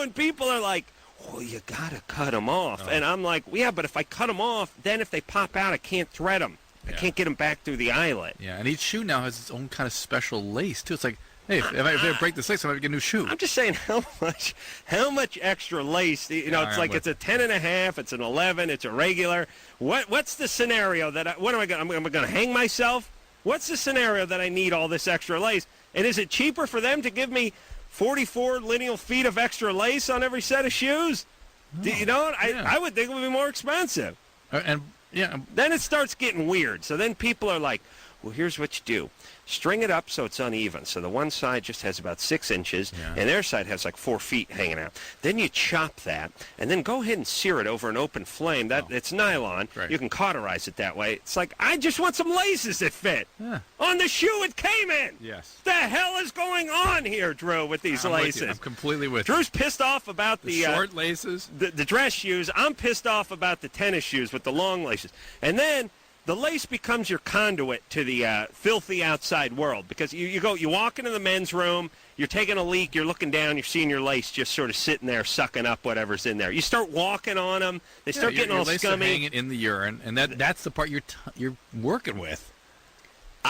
and people are like, well, you got to cut them off. And I'm like, yeah, but if I cut them off, then if they pop out, I can't thread them. I can't get them back through the eyelet. Yeah, and each shoe now has its own kind of special lace, too. It's like, hey, if I break this lace, I might get a new shoe. I'm just saying how much extra lace, it's like it's a 10.5, it's an 11, it's a regular. What's the scenario that am I going to hang myself? What's the scenario that I need all this extra lace? And is it cheaper for them to give me 44 lineal feet of extra lace on every set of shoes? No. You know what? I would think it would be more expensive. Then it starts getting weird. So then people are like, well, here's what you do. String it up so it's uneven. So the one side just has about 6 inches, and their side has like 4 feet hanging out. Then you chop that, and then go ahead and sear it over an open flame. It's nylon. Right. You can cauterize it that way. It's like, I just want some laces that fit. On the shoe it came in. Yes. The hell is going on here, Drew, with these laces? I'm completely with you. Drew's pissed off about the short laces. The dress shoes. I'm pissed off about the tennis shoes with the long laces. And then the lace becomes your conduit to the filthy outside world, because you walk into the men's room, you're taking a leak, you're looking down, you're seeing your lace just sort of sitting there sucking up whatever's in there. You start walking on them, they start getting all scummy. Your lace are hanging in the urine, and that's the part you're working with.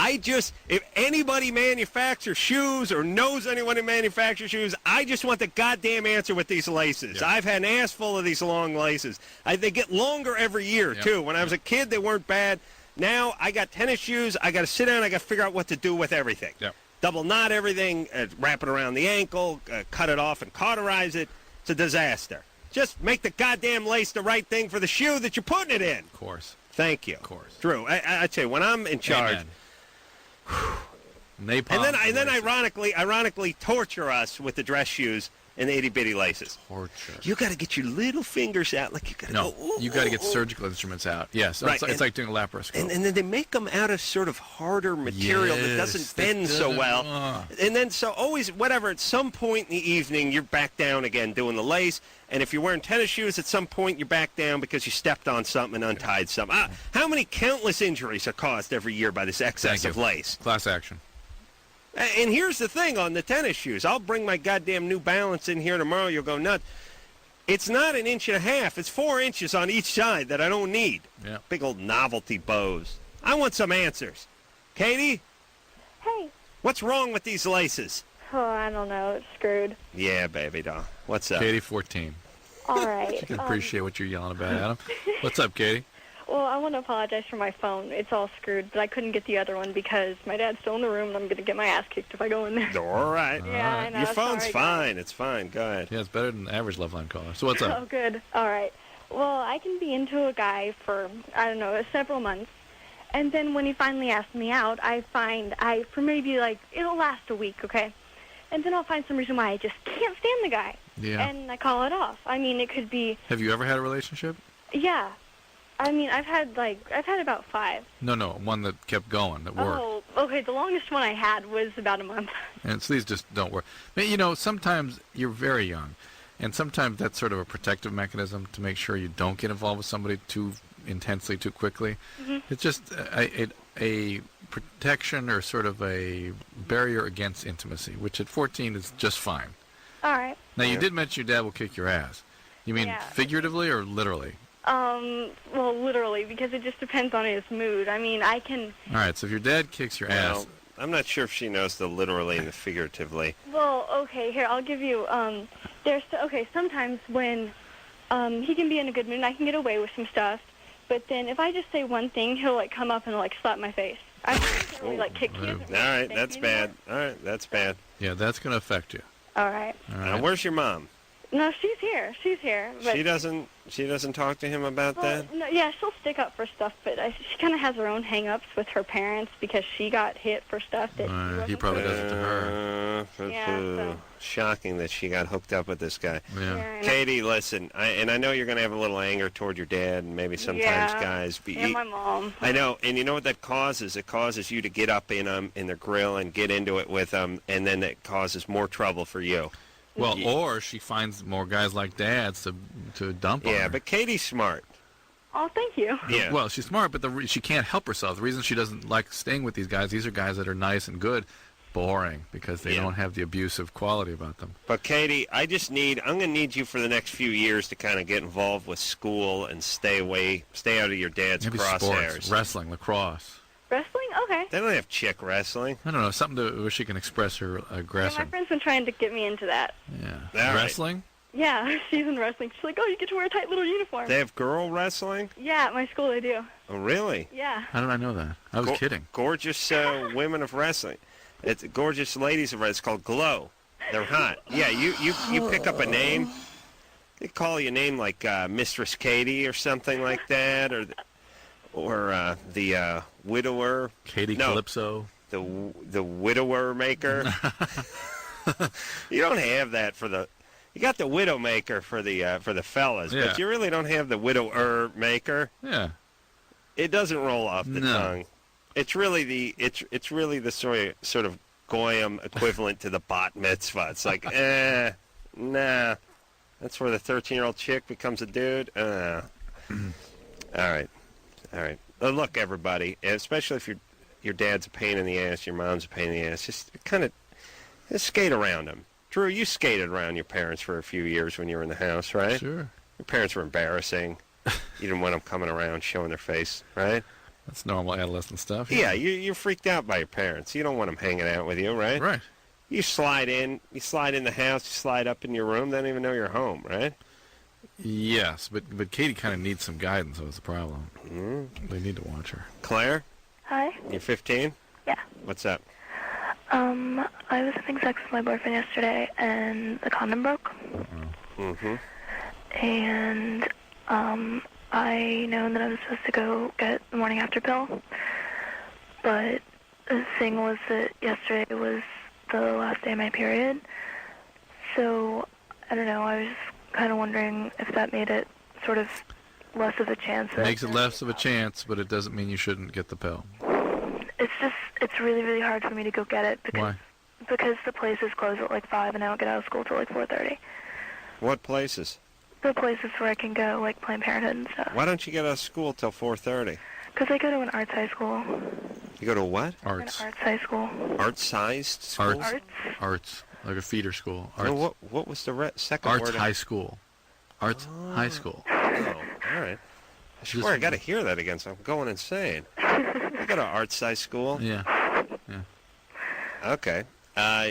If anybody manufactures shoes or knows anyone who manufactures shoes, I just want the goddamn answer with these laces. I've had an ass full of these long laces. They get longer every year, too. When I was a kid, they weren't bad. Now I got tennis shoes. I got to sit down. I got to figure out what to do with everything. Double knot everything, wrap it around the ankle, cut it off and cauterize it. It's a disaster. Just make the goddamn lace the right thing for the shoe that you're putting it in. Of course. Thank you. Of course. Drew, I tell you, when I'm in charge... Amen. And then ironically torture us with the dress shoes and the itty-bitty laces. Torture. You got to get your little fingers out. Like you got to go, you got to get surgical instruments out. Yes, right. It's like doing a laparoscope. And then they make them out of sort of harder material that doesn't bend so well. And then so always, whatever, at some point in the evening, you're back down again doing the lace. And if you're wearing tennis shoes, at some point you're back down because you stepped on something and untied something. How many countless injuries are caused every year by this excess of lace? Class action. And here's the thing on the tennis shoes. I'll bring my goddamn New Balance in here tomorrow. You'll go nuts. It's not 1.5 inches. It's 4 inches on each side that I don't need. Yeah. Big old novelty bows. I want some answers. Katie? Hey. What's wrong with these laces? Oh, I don't know. It's screwed. Yeah, baby doll. What's up? Katie, 14. All right. She can appreciate what you're yelling about, Adam. What's up, Katie? Well, I want to apologize for my phone. It's all screwed, but I couldn't get the other one because my dad's still in the room, and I'm going to get my ass kicked if I go in there. All right. Yeah, I know. Your phone's Sorry, fine. guys. It's fine. Go ahead. Yeah, it's better than the average Loveline caller. So what's up? Oh, good. All right. Well, I can be into a guy for, I don't know, several months. And then when he finally asks me out, for maybe it'll last a week, okay? And then I'll find some reason why I just can't stand the guy. Yeah. And I call it off. I mean, it could be... Have you ever had a relationship? Yeah. I mean, I've had about 5. No, one that kept going, that worked. Oh, okay, the longest one I had was about a month. And so these just don't work. But, sometimes you're very young, and sometimes that's sort of a protective mechanism to make sure you don't get involved with somebody too intensely, too quickly. Mm-hmm. It's just a protection or sort of a barrier against intimacy, which at 14 is just fine. All right. Now, you did mention your dad will kick your ass. You mean figuratively or literally? Well, literally, because it just depends on his mood. I mean, I can... All right, so if your dad kicks your ass... I'm not sure if she knows the literally and the figuratively. Well, okay, here, I'll give you, sometimes when, he can be in a good mood and I can get away with some stuff, but then if I just say one thing, he'll, come up and, slap my face. I can't really, kick you. All right, that's bad. All right, that's bad. Yeah, that's going to affect you. All right. Now, where's your mom? No, she's here. But she doesn't talk to him about that? No, yeah, she'll stick up for stuff, but she kind of has her own hang-ups with her parents because she got hit for stuff that he probably does it to her. So. Shocking that she got hooked up with this guy. Yeah. Katie, listen, I know you're going to have a little anger toward your dad and maybe sometimes guys. And my mom. I know, and you know what that causes? It causes you to get up in their grill and get into it with them, and then it causes more trouble for you. Well, or she finds more guys like dads to dump on her. Yeah, but Katie's smart. Oh, thank you. Yeah. Well, she's smart, but she can't help herself. The reason she doesn't like staying with these are guys that are nice and good, boring because they don't have the abusive quality about them. But Katie, I'm going to need you for the next few years to kind of get involved with school and stay out of your dad's Maybe crosshairs. sports, wrestling, lacrosse. Wrestling? Okay. They don't have chick wrestling. I don't know, something where she can express her Yeah, aggression. my friend's been trying to get me into that. Yeah. All right. Wrestling? Yeah, she's in wrestling. She's like, oh, you get to wear a tight little uniform. They have girl wrestling? Yeah, at my school they do. Oh, really? Yeah. How did I know that? I was kidding. Gorgeous women of wrestling. It's gorgeous ladies of wrestling. It's called Glow. They're hot. Yeah, you pick up a name. They call you a name like Mistress Katie or something like that, or the widower. Katie Calypso. The widower maker. You don't have that for the. You got the widow maker for the fellas, but you really don't have the widower maker. Yeah. It doesn't roll off the tongue. It's really the sort of goyim equivalent to the bat mitzvah. It's like, nah. That's where the 13-year-old chick becomes a dude. All right. Look, everybody, especially if your dad's a pain in the ass, your mom's a pain in the ass, just skate around them. Drew, you skated around your parents for a few years when you were in the house, right? Sure. Your parents were embarrassing. You didn't want them coming around showing their face, right? That's normal adolescent stuff. Yeah, you're freaked out by your parents. You don't want them hanging out with you, right? Right. You slide in the house, you slide up in your room, they don't even know you're home, right? Yes, but Katie kind of needs some guidance, that's the problem. Mm-hmm. They need to watch her. Claire? Hi. You're 15? Yeah. What's up? I was having sex with my boyfriend yesterday, and the condom broke. Mm-hmm. And, I know that I was supposed to go get the morning after pill, but the thing was that yesterday was the last day of my period, so, I don't know, I was kind of wondering if that made it sort of less of a chance. Makes it less of a chance, but it doesn't mean you shouldn't get the pill. It's really, really hard for me to go get it. Why? Because the places close at like 5 and I don't get out of school till like 4:30. What places? The places where I can go, like Planned Parenthood and stuff. Why don't you get out of school till 4:30? Because I go to an arts high school. You go to what? Arts. An arts high school. Art-sized school? Arts. Like a feeder school. Arts. No, what was the second Arts word? high school. Arts high school. Oh, all right. I swear I got to hear that again, so I'm going insane. You go to arts-sized school? Yeah. Okay.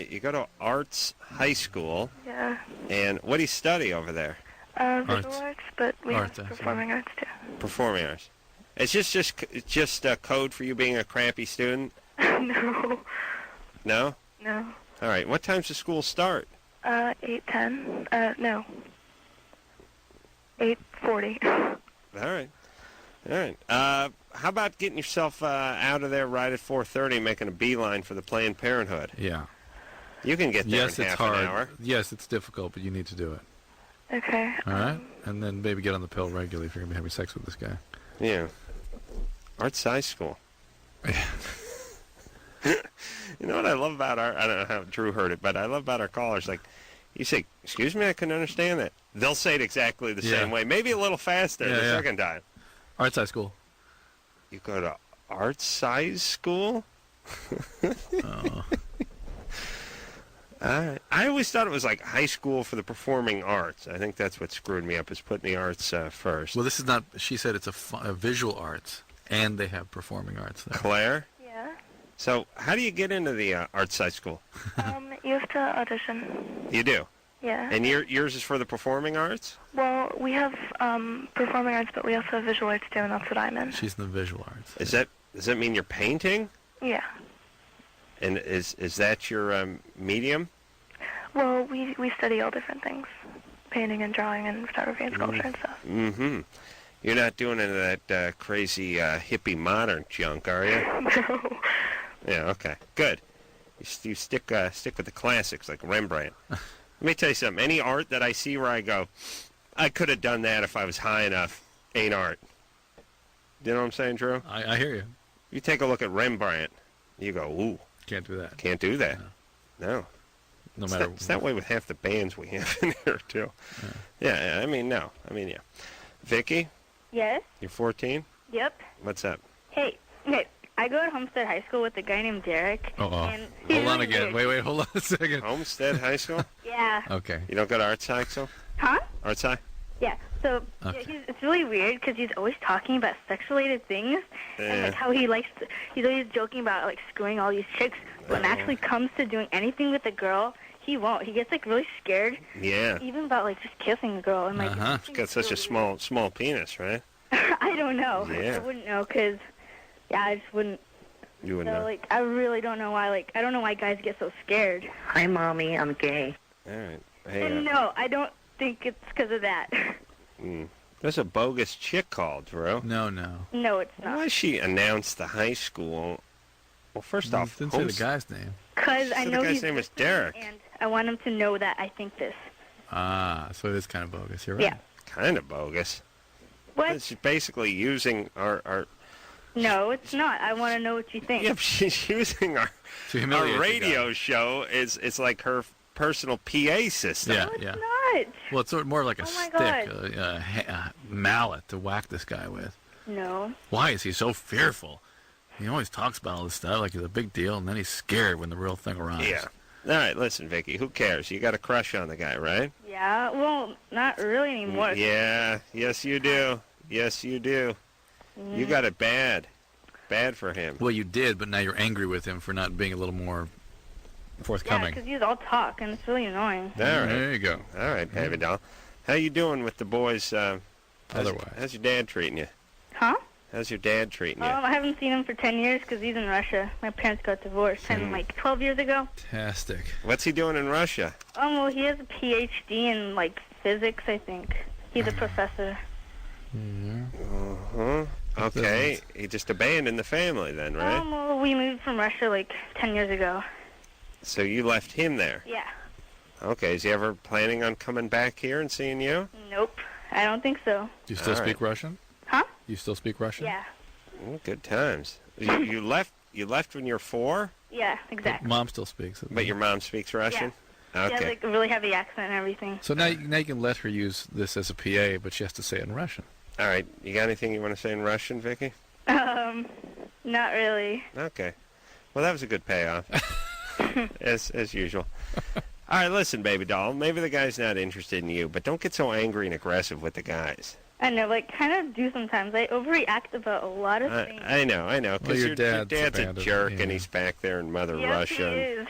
You go to arts high school. Yeah. And what do you study over there? Visual arts, but we have Arts, performing arts too. Performing arts. It's just code for you being a crappy student? No. No? No. All right. What time's the school start? 8:10. No. 8:40. All right. How about getting yourself out of there right at 4:30 and making a beeline for the Planned Parenthood? Yeah. You can get there Yes, in it's half hard. an hour. Yes, it's difficult, but you need to do it. Okay. All right? And then maybe get on the pill regularly if you're going to be having sex with this guy. Yeah. Arts high school. You know what I love about I don't know how Drew heard it, but I love about our callers, like, you say, excuse me, I couldn't understand that. They'll say it exactly the same way, maybe a little faster the second time. Arts high school. You go to arts size school? Oh. All right. I always thought it was like high school for the performing arts. I think that's what screwed me up, is putting the arts first. Well, this is not, she said it's a visual arts, and they have performing arts there. Claire? Yeah. So how do you get into the arts high school? You have to audition. You do? Yeah. And yours is for the performing arts? Well, we have performing arts, but we also have visual arts too, and that's what I'm in. She's in the visual arts. Does that mean you're painting? Yeah. And is that your medium? Well, we study all different things. Painting and drawing and photography and sculpture and stuff. Mm-hmm. You're not doing any of that crazy hippie modern junk, are you? No. Yeah, okay. Good. You stick with the classics like Rembrandt. Let me tell you something. Any art that I see where I go, I could have done that if I was high enough, ain't art. You know what I'm saying, Drew? I hear you. You take a look at Rembrandt, you go, ooh. Can't do that. Can't do that. No. No matter. It's that way with half the bands we have in here, too. Yeah, I mean, no. Vicky? Yes? You're 14? Yep. What's up? Hey, I go to Homestead High School with a guy named Derek. Oh, And he's hold on really again. weird. Wait, hold on a second. Homestead High School? Yeah. Okay. You don't go to Arts High School? Huh? Arts High? Yeah. So Okay. it's really weird because he's always talking about sex-related things and like how he's always joking about like screwing all these chicks. But when it actually comes to doing anything with a girl, he won't. He gets like really scared. Yeah. Even about like just kissing a girl and like. Uh-huh. He's got such a small penis, right? I don't know. Yeah. I wouldn't know because, yeah, I just wouldn't. You wouldn't So know. like, I really don't know why. Like, I don't know why guys get so scared. Hi, Mommy. I'm gay. All right. Hey, And no, I don't think it's because of that. there's a bogus chick called, Drew. No. No, it's not. Why she announced the high school? Well, first off, Didn't say the guy's name. Because I So the know guy's he's name is listening, Derek. and I want him to know that I think this. Ah, so it is kind of bogus. You're right. Yeah. kind of bogus. What? She's basically using our No, it's not. I want to know what you think. yeah, she's using To our humiliate the radio guy. show it's like her personal PA system. Yeah, No, it's yeah. not. Well, it's sort of more like a Oh my stick, a mallet to whack this guy with. No. Why is he so fearful? He always talks about all this stuff like it's a big deal, and then he's scared when the real thing arrives. Yeah. All right, listen, Vicky, who cares? You got a crush on the guy, right? Yeah. Well, not really anymore. Yeah. Yes, you do. Yes, you do. You got it bad. Bad for him. Well, you did, but now you're angry with him for not being a little more Yeah, forthcoming. because he's all talk, and it's really annoying. All right. There you go. All right, baby doll. How you doing with the boys? Otherwise. How's your dad treating you? Huh? How's your dad treating you? I haven't seen him for 10 years because he's in Russia. My parents got divorced 12 years ago. Fantastic. What's he doing in Russia? Well, he has a PhD in, like, physics, I think. He's a professor. Huh? Okay. He just abandoned the family then, right? Well, we moved from Russia, like, 10 years ago. So you left him there. Yeah. Okay. Is he ever planning on coming back here and seeing you? Nope. I don't think so. Do you still All speak right. Russian? Huh? You still speak Russian? Yeah. Good times. You left. You left when you're 4, Yeah, exactly. Mom still speaks it. but your mom speaks Russian. She has, Okay. like, a really heavy accent and everything. So now you can let her use this as a PA, but she has to say it in Russian. All right. You got anything you want to say in Russian, Vicky? Not really. Okay. Well, that was a good payoff, as usual. All right, listen, baby doll. Maybe the guy's not interested in you, but don't get so angry and aggressive with the guys. I know, like, kind of do sometimes. I overreact about a lot of things. I know. Well, Because your your dad's dad's a abandoned, jerk, yeah. and he's back there in Mother Yes, Russia. he is.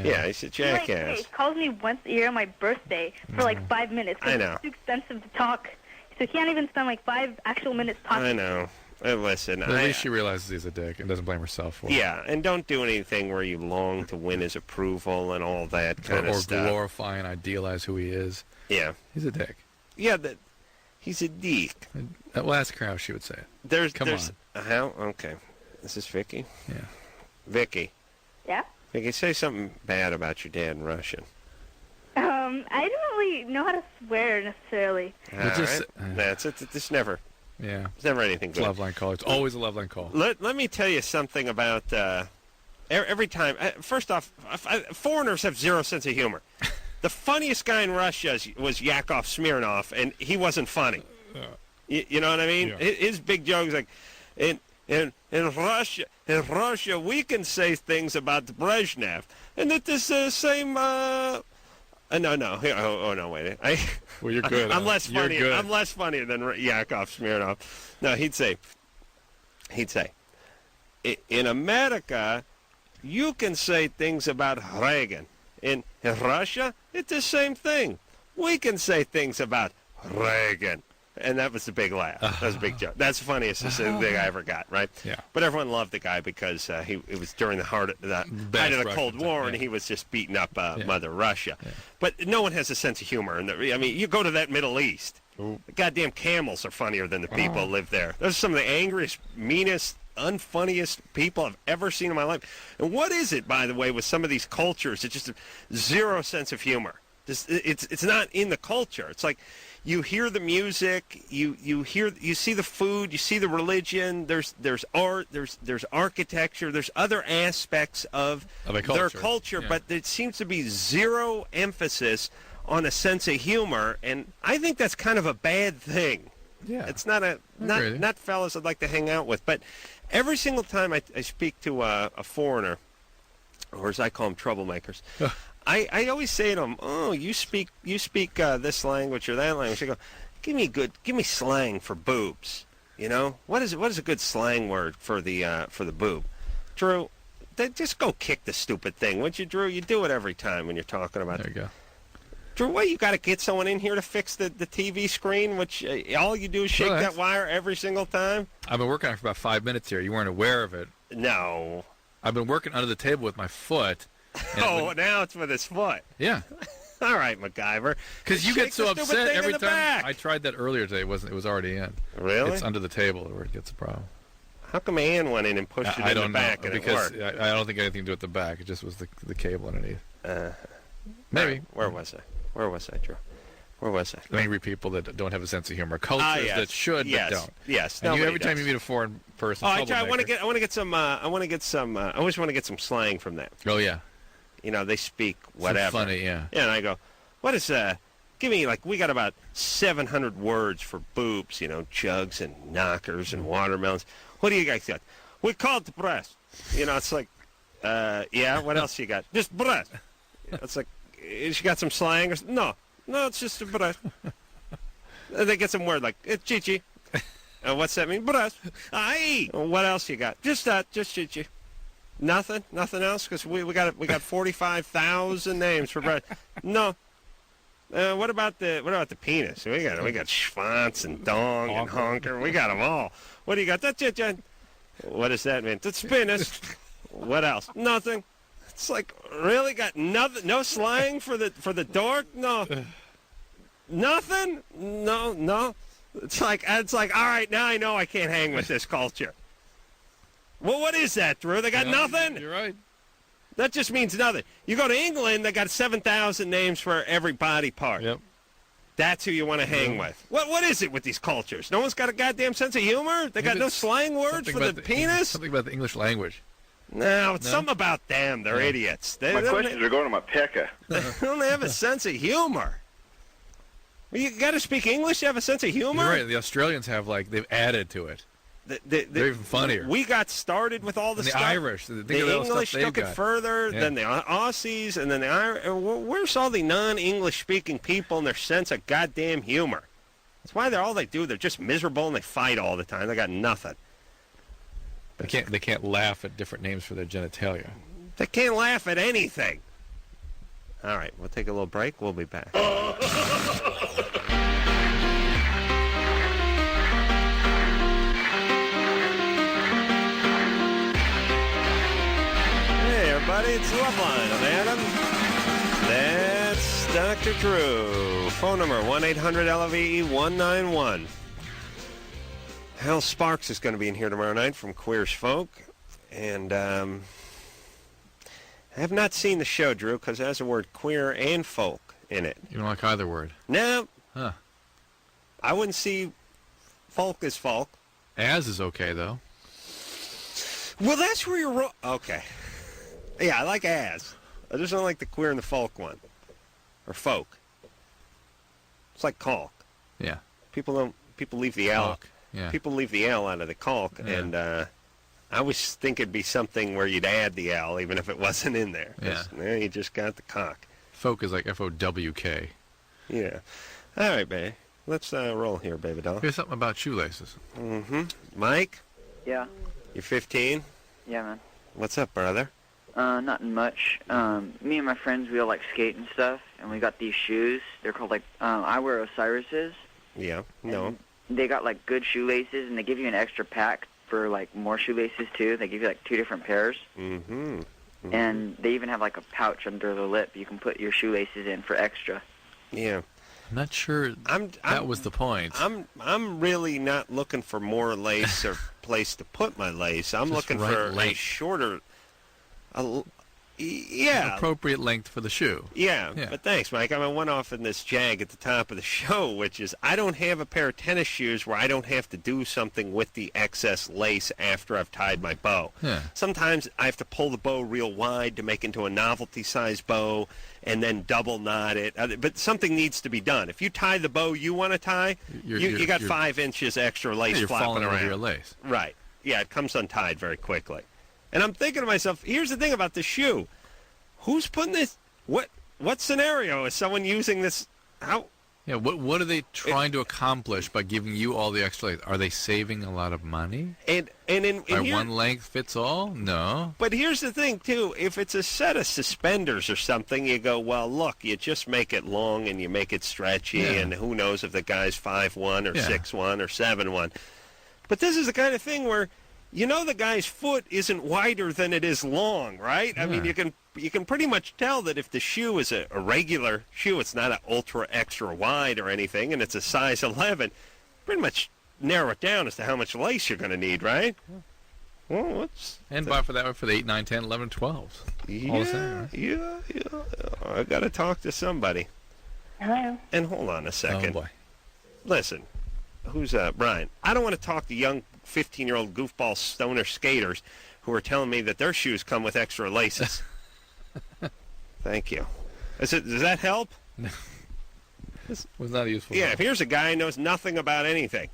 Yeah, he's a He, like, jackass. he calls me once a year on my birthday for, like, 5 minutes. 'cause I know. It's too expensive to talk. So he can't even spend, like, 5 actual minutes talking. I know. Listen, But at least she realizes he's a dick and doesn't blame herself for it. yeah, and don't do anything where you long to win his approval and all that kind Or of stuff. glorify and idealize who he is. Yeah, He's a dick. yeah, he's a dick. Well, ask her how she would say it. There's Come how? Okay, this is Vicky. Yeah. Vicky, Yeah? Vicky, say something bad about your dad in Russian. I don't really know how to swear necessarily. All just- right, that's it. It's never anything It's good. a Loveline call. It's always a Loveline call. Let me tell you something about every time. First off, foreigners have zero sense of humor. The funniest guy in Russia was Yakov Smirnov, and he wasn't funny. You know what I mean? Yeah. His big joke is like, in Russia, we can say things about Brezhnev, and it is the same. No. Oh no, wait. Well, you're good. I'm less You're funny. good. I'm less funny than Yakov Smirnov. No, he'd say, in America, you can say things about Reagan. In Russia, it's the same thing. We can say things about Reagan. And that was the big laugh. That was a big joke. That's the funniest thing I ever got, right? Yeah. But everyone loved the guy because it was during the height of the Russian Cold time, War, yeah. and he was just beating up Mother Russia. Yeah. But no one has a sense of humor. I mean, you go to that Middle East, the goddamn camels are funnier than the people who live there. Those are some of the angriest, meanest, unfunniest people I've ever seen in my life. And what is it, by the way, with some of these cultures? It's just zero sense of humor. It's not in the culture. It's like you hear the music, you see the food, you see the religion. There's art, there's architecture, there's other aspects of a their culture, culture, yeah. but there seems to be zero emphasis on a sense of humor, and I think that's kind of a bad thing. Yeah. It's not not fellas I'd like to hang out with. But every single time I speak to a foreigner, or as I call them, troublemakers, I always say to them, "Oh, you speak this language or that language." I go, "Give me slang for boobs. You know, what is a good slang word for the boob?" Drew, just go kick the stupid thing, wouldn't you, Drew? You do it every time when you're talking about There you go. Drew, what, you got to get someone in here to fix the TV screen, which all you do is shake that wire every single time? I've been working on it for about 5 minutes here. You weren't aware of it. No. I've been working under the table with my foot. Now it's with his foot. Yeah. All right, MacGyver. Because you get so upset every time. Back. I tried that earlier today. It was already in. Really? It's under the table where it gets a problem. How come Ann went in and pushed it in the back and because it worked? I don't think anything to do with the back. It just was the cable underneath. Maybe. Right. Where was I, Drew? Where was I? Angry people that don't have a sense of humor. Cultures that should but don't. Yes. And every time you meet a foreign person, I want to get some. I always want to get some slang from them. Oh yeah. You know, they speak whatever. Some funny, yeah. Yeah, and I go, what is give me, we got about 700 words for boobs, you know, jugs and knockers and watermelons. What do you guys got? We call it the breast. You know, it's like, yeah, what else you got? Just breast. It's like, she got some slang? No, it's just a breast. They get some word like, it's chichi. What's that mean? Breast. Aye. What else you got? Just that, just chichi. Nothing else, because we got 45,000 names for breast. No. What about the penis? We got schwanz and dong and honker. We got them all. What do you got? That's it, John. What does that mean? That's penis. What else? Nothing. It's like, really, got nothing? No slang for the dork? No. Nothing? No. It's like all right, now I know I can't hang with this culture. Well, what is that, Drew? They got nothing? You're right. That just means nothing. You go to England, they got 7,000 names for every body part. Yep. That's who you want to hang with. What is it with these cultures? No one's got a goddamn sense of humor? They got no slang words for the penis? Something about the English language. No, it's something about them. They're idiots. My questions are going to my pecker. They don't have a sense of humor. Well, you got to speak English to have a sense of humor? You're right. The Australians have, they've added to it. They're even funnier. We got started with all the stuff. The Irish. The English took it further than the Aussies, and then the Irish. Where's all the non-English speaking people and their sense of goddamn humor? That's why they're just miserable and they fight all the time. They got nothing. They can't laugh at different names for their genitalia. They can't laugh at anything. All right, we'll take a little break. We'll be back. Everybody, it's Loveline. I'm Adam. That's Dr. Drew. Phone number 1-800-LOVE-191. Hal Sparks is going to be in here tomorrow night from Queer's Folk. And I have not seen the show, Drew, because it has the word queer and folk in it. You don't like either word? No. Huh. I wouldn't see folk as folk. As is okay, though. Well, that's where you're wrong. Okay. Yeah, I like as. I just don't like the queer and the folk one. Or folk. It's like caulk. Yeah. People leave the L. Caulk. Yeah. People leave the L out of the caulk, and I always think it'd be something where you'd add the L even if it wasn't in there. Yeah. You just got the cock. Folk is like F-O-W-K. Yeah. All right, baby. Let's roll here, baby doll. Here's something about shoelaces. Mm-hmm. Mike? Yeah. You're 15? Yeah, man. What's up, brother? Nothing much. Me and my friends, we all like skate and stuff, and we got these shoes. They're called I wear Osiris's. Yeah. No. They got good shoelaces, and they give you an extra pack for more shoelaces too. They give you 2 different pairs. Mm-hmm. Mm-hmm. And they even have a pouch under the lip you can put your shoelaces in for extra. Yeah. I'm not sure that was the point. I'm really not looking for more lace or place to put my lace. I'm Just looking for a shorter. Yeah. appropriate length for the shoe. Yeah, Yeah. but thanks, Mike. I'm one off in this jag at the top of the show, which is I don't have a pair of tennis shoes where I don't have to do something with the excess lace after I've tied my bow. Yeah. Sometimes I have to pull the bow real wide to make into a novelty-sized bow and then double knot it. But something needs to be done. If you tie the bow you want to tie, you got 5 inches extra lace You're flopping falling around. over your lace. Right. Yeah, it comes untied very quickly. And I'm thinking to myself, here's the thing about the shoe. Who's putting this? What scenario is someone using this? How? Yeah, what are they trying to accomplish by giving you all the extra lace? Are they saving a lot of money? And One length fits all? No. But here's the thing, too. If it's a set of suspenders or something, you go, well, look, you just make it long and you make it stretchy, Yeah. and who knows if the guy's 5'1" or Yeah. 6'1" or 7'1". But this is the kind of thing where, the guy's foot isn't wider than it is long, right? I mean, Yeah. you can pretty much tell that if the shoe is a regular shoe, it's not an ultra extra wide or anything, and it's a size 11, pretty much narrow it down as to how much lace you're going to need, right? Yeah. Well, what's... And buy for that one for the 8, 9, 10, 11, 12s. All the same, right? Yeah. I got to talk to somebody. Hello. And hold on a second. Oh, boy. Listen, who's Brian? I don't want to talk to young 15-year-old goofball stoner skaters who are telling me that their shoes come with extra laces. Thank you. Does that help? No. Was not useful. Yeah, if here's a guy who knows nothing about anything.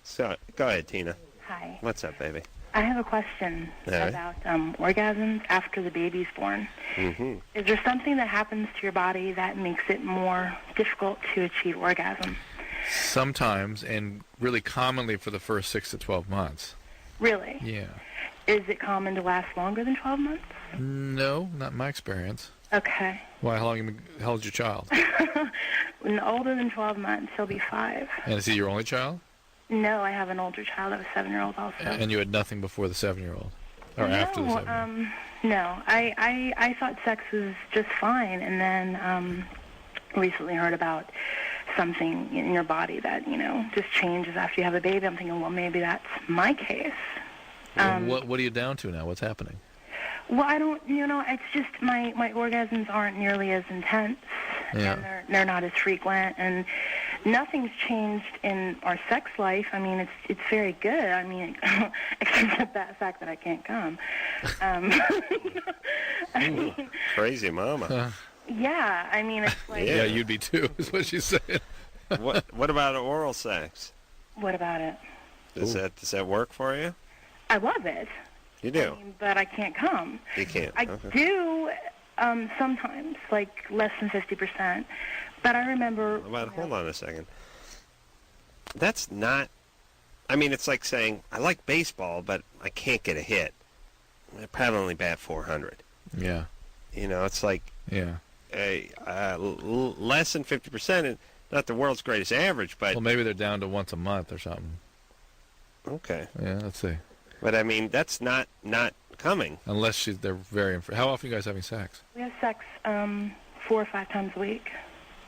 So, go ahead, Tina. Hi. What's up, baby? I have a question right. about orgasms after the baby's born. Mm-hmm. Is there something that happens to your body that makes it more difficult to achieve orgasm? Sometimes, and really commonly for the first 6 to 12 months. Really? Yeah. Is it common to last longer than 12 months? No, not in my experience. Okay. Why? How old's your child? When older than 12 months, he'll be 5. And is he your only child? No, I have an older child. I have a 7-year-old also. And you had nothing before the 7-year-old? Or after the 7-year-old? No. I thought sex was just fine, and then recently heard about something in your body that, just changes after you have a baby. I'm thinking, well, maybe that's my case. What are you down to now? What's happening? Well, I don't, it's just my orgasms aren't nearly as intense, Yeah. and they're not as frequent, and nothing's changed in our sex life. I mean, it's very good. I mean, except for that fact that I can't come. I mean, Crazy mama. yeah, I mean, it's like, Yeah, you'd be too, is what she's saying. What about oral sex? what about it? Does that work for you? I love it. You do. I mean, but I can't come. You can't. I Okay. do sometimes, like less than 50%. But I remember. Hold on a second. That's not. I mean, it's like saying I like baseball, but I can't get a hit. I probably only bat .400. Yeah. It's like Yeah. less than 50%. And not the world's greatest average, but Well, maybe they're down to once a month or something. okay. Yeah, let's see. But I mean, that's not coming. Unless they're very. How often are you guys having sex? We have sex 4 or 5 times a week.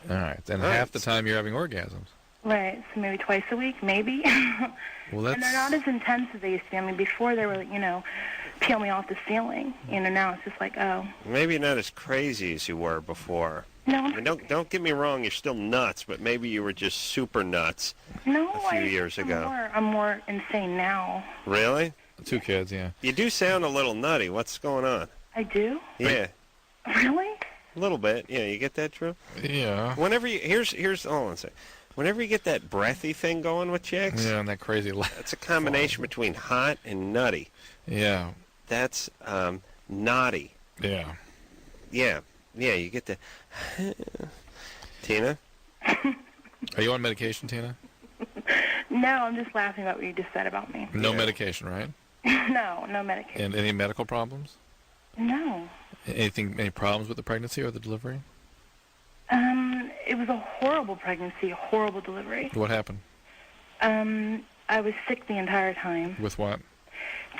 All right. And All right. half the time you're having orgasms. Right, so maybe twice a week, maybe. Well, that's. And they're not as intense as they used to be. I mean, before they were, peel me off the ceiling. Now it's just like, oh. Maybe not as crazy as you were before. No, I mean, don't get me wrong. You're still nuts, but maybe you were just super nuts no, a few years ago. I'm more insane now. Really? 2 kids, yeah. You do sound a little nutty. What's going on? I do? Yeah, Really? a little bit. Yeah, you get that, Drew? Yeah. Whenever you here's hold on a second. Whenever you get that breathy thing going with chicks, Yeah, and that crazy laugh. that's a combination between hot and nutty. Yeah. That's naughty. Yeah. Yeah, you get the Tina. Are you on medication, Tina? No, I'm just laughing about what you just said about me. No Yeah. medication, right? No medication. And any medical problems? No. Any problems with the pregnancy or the delivery? It was a horrible pregnancy, a horrible delivery. What happened? I was sick the entire time. With what?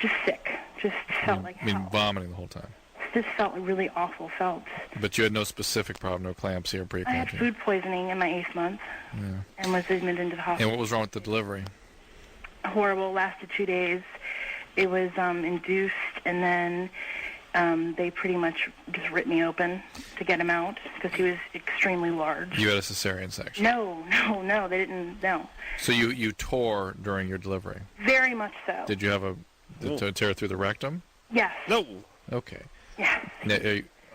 Just sick. Just felt like I mean, hell. vomiting the whole time. Just felt really awful. But you had no specific problem, no eclampsia or I had preeclampsia. food poisoning in my 8th month and was admitted into the And hospital. what was wrong with the delivery? Horrible. Lasted 2 days. It was induced, and then they pretty much just ripped me open to get him out because he was extremely large. You had a cesarean section? No, they didn't, no. So you tore during your delivery? Very much so. Did you have a tear through the rectum? Yes. No. Yes. Okay. Now,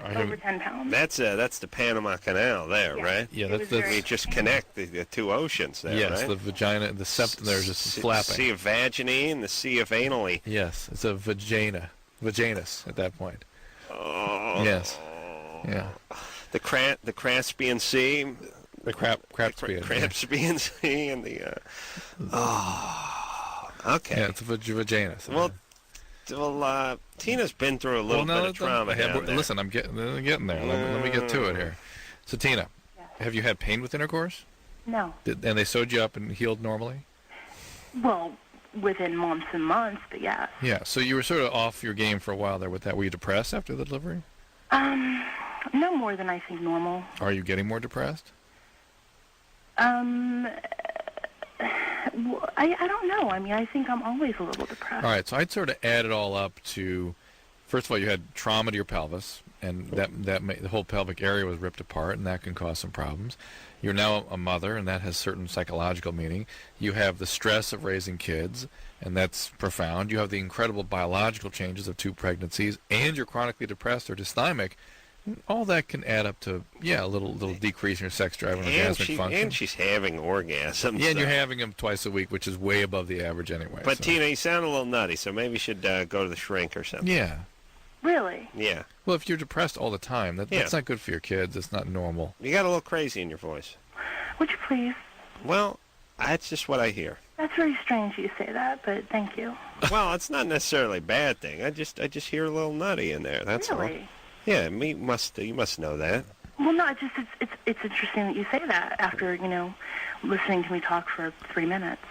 Over 10 pounds. That's the Panama Canal there, right? Yeah, It was that's You just connect the two oceans there, yes, right? the vagina, the septum there is just flapping. Sea of Vaginae and the Sea of Anally. Yes, it's a vaginus at that point. Oh. Yes. Yeah. The Caspian Sea. The Caspian. Caspian Sea and the. Okay. Yeah, it's a vaginus. Well, Tina's been through a little bit of trauma down there. Listen, I'm getting there. Let me get to it here. So, Tina, have you had pain with intercourse? No. And they sewed you up and healed normally? Well, within months and months, but yeah. Yeah, so you were sort of off your game for a while there with that. Were you depressed after the delivery? No more than I think normal. Are you getting more depressed? I don't know. I mean, I think I'm always a little depressed. All right, so I'd sort of add it all up to, first of all, you had trauma to your pelvis, and the whole pelvic area was ripped apart, and that can cause some problems. You're now a mother, and that has certain psychological meaning. You have the stress of raising kids, and that's profound. You have the incredible biological changes of 2 pregnancies, and you're chronically depressed or dysthymic. All that can add up to, a little decrease in your sex drive and orgasmic function. And she's having orgasms. Yeah, and you're having them twice a week, which is way above the average anyway. But so. Tina, you sound a little nutty, so maybe you should go to the shrink or something. Yeah. Really? Yeah. Well, if you're depressed all the time, that's not good for your kids. It's not normal. You got a little crazy in your voice. Would you please? Well, that's just what I hear. That's very strange you say that, but thank you. Well, it's not necessarily a bad thing. I just hear a little nutty in there. That's all. Really? Yeah, you must know that. Well, no, it's interesting that you say that after, listening to me talk for 3 minutes.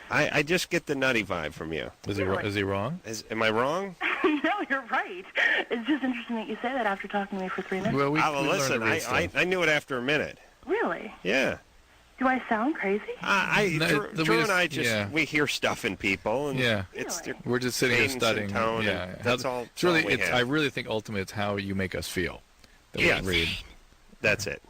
I just get the nutty vibe from you. Is he wrong? Am I wrong? No, you're right. It's just interesting that you say that after talking to me for 3 minutes. Well, listen, I knew it after a minute. Really? Yeah. Do I sound crazy? Drew and I we hear stuff in people, and we're just sitting here studying. Tone, that's all. I really think ultimately it's how you make us feel that we read. That's it.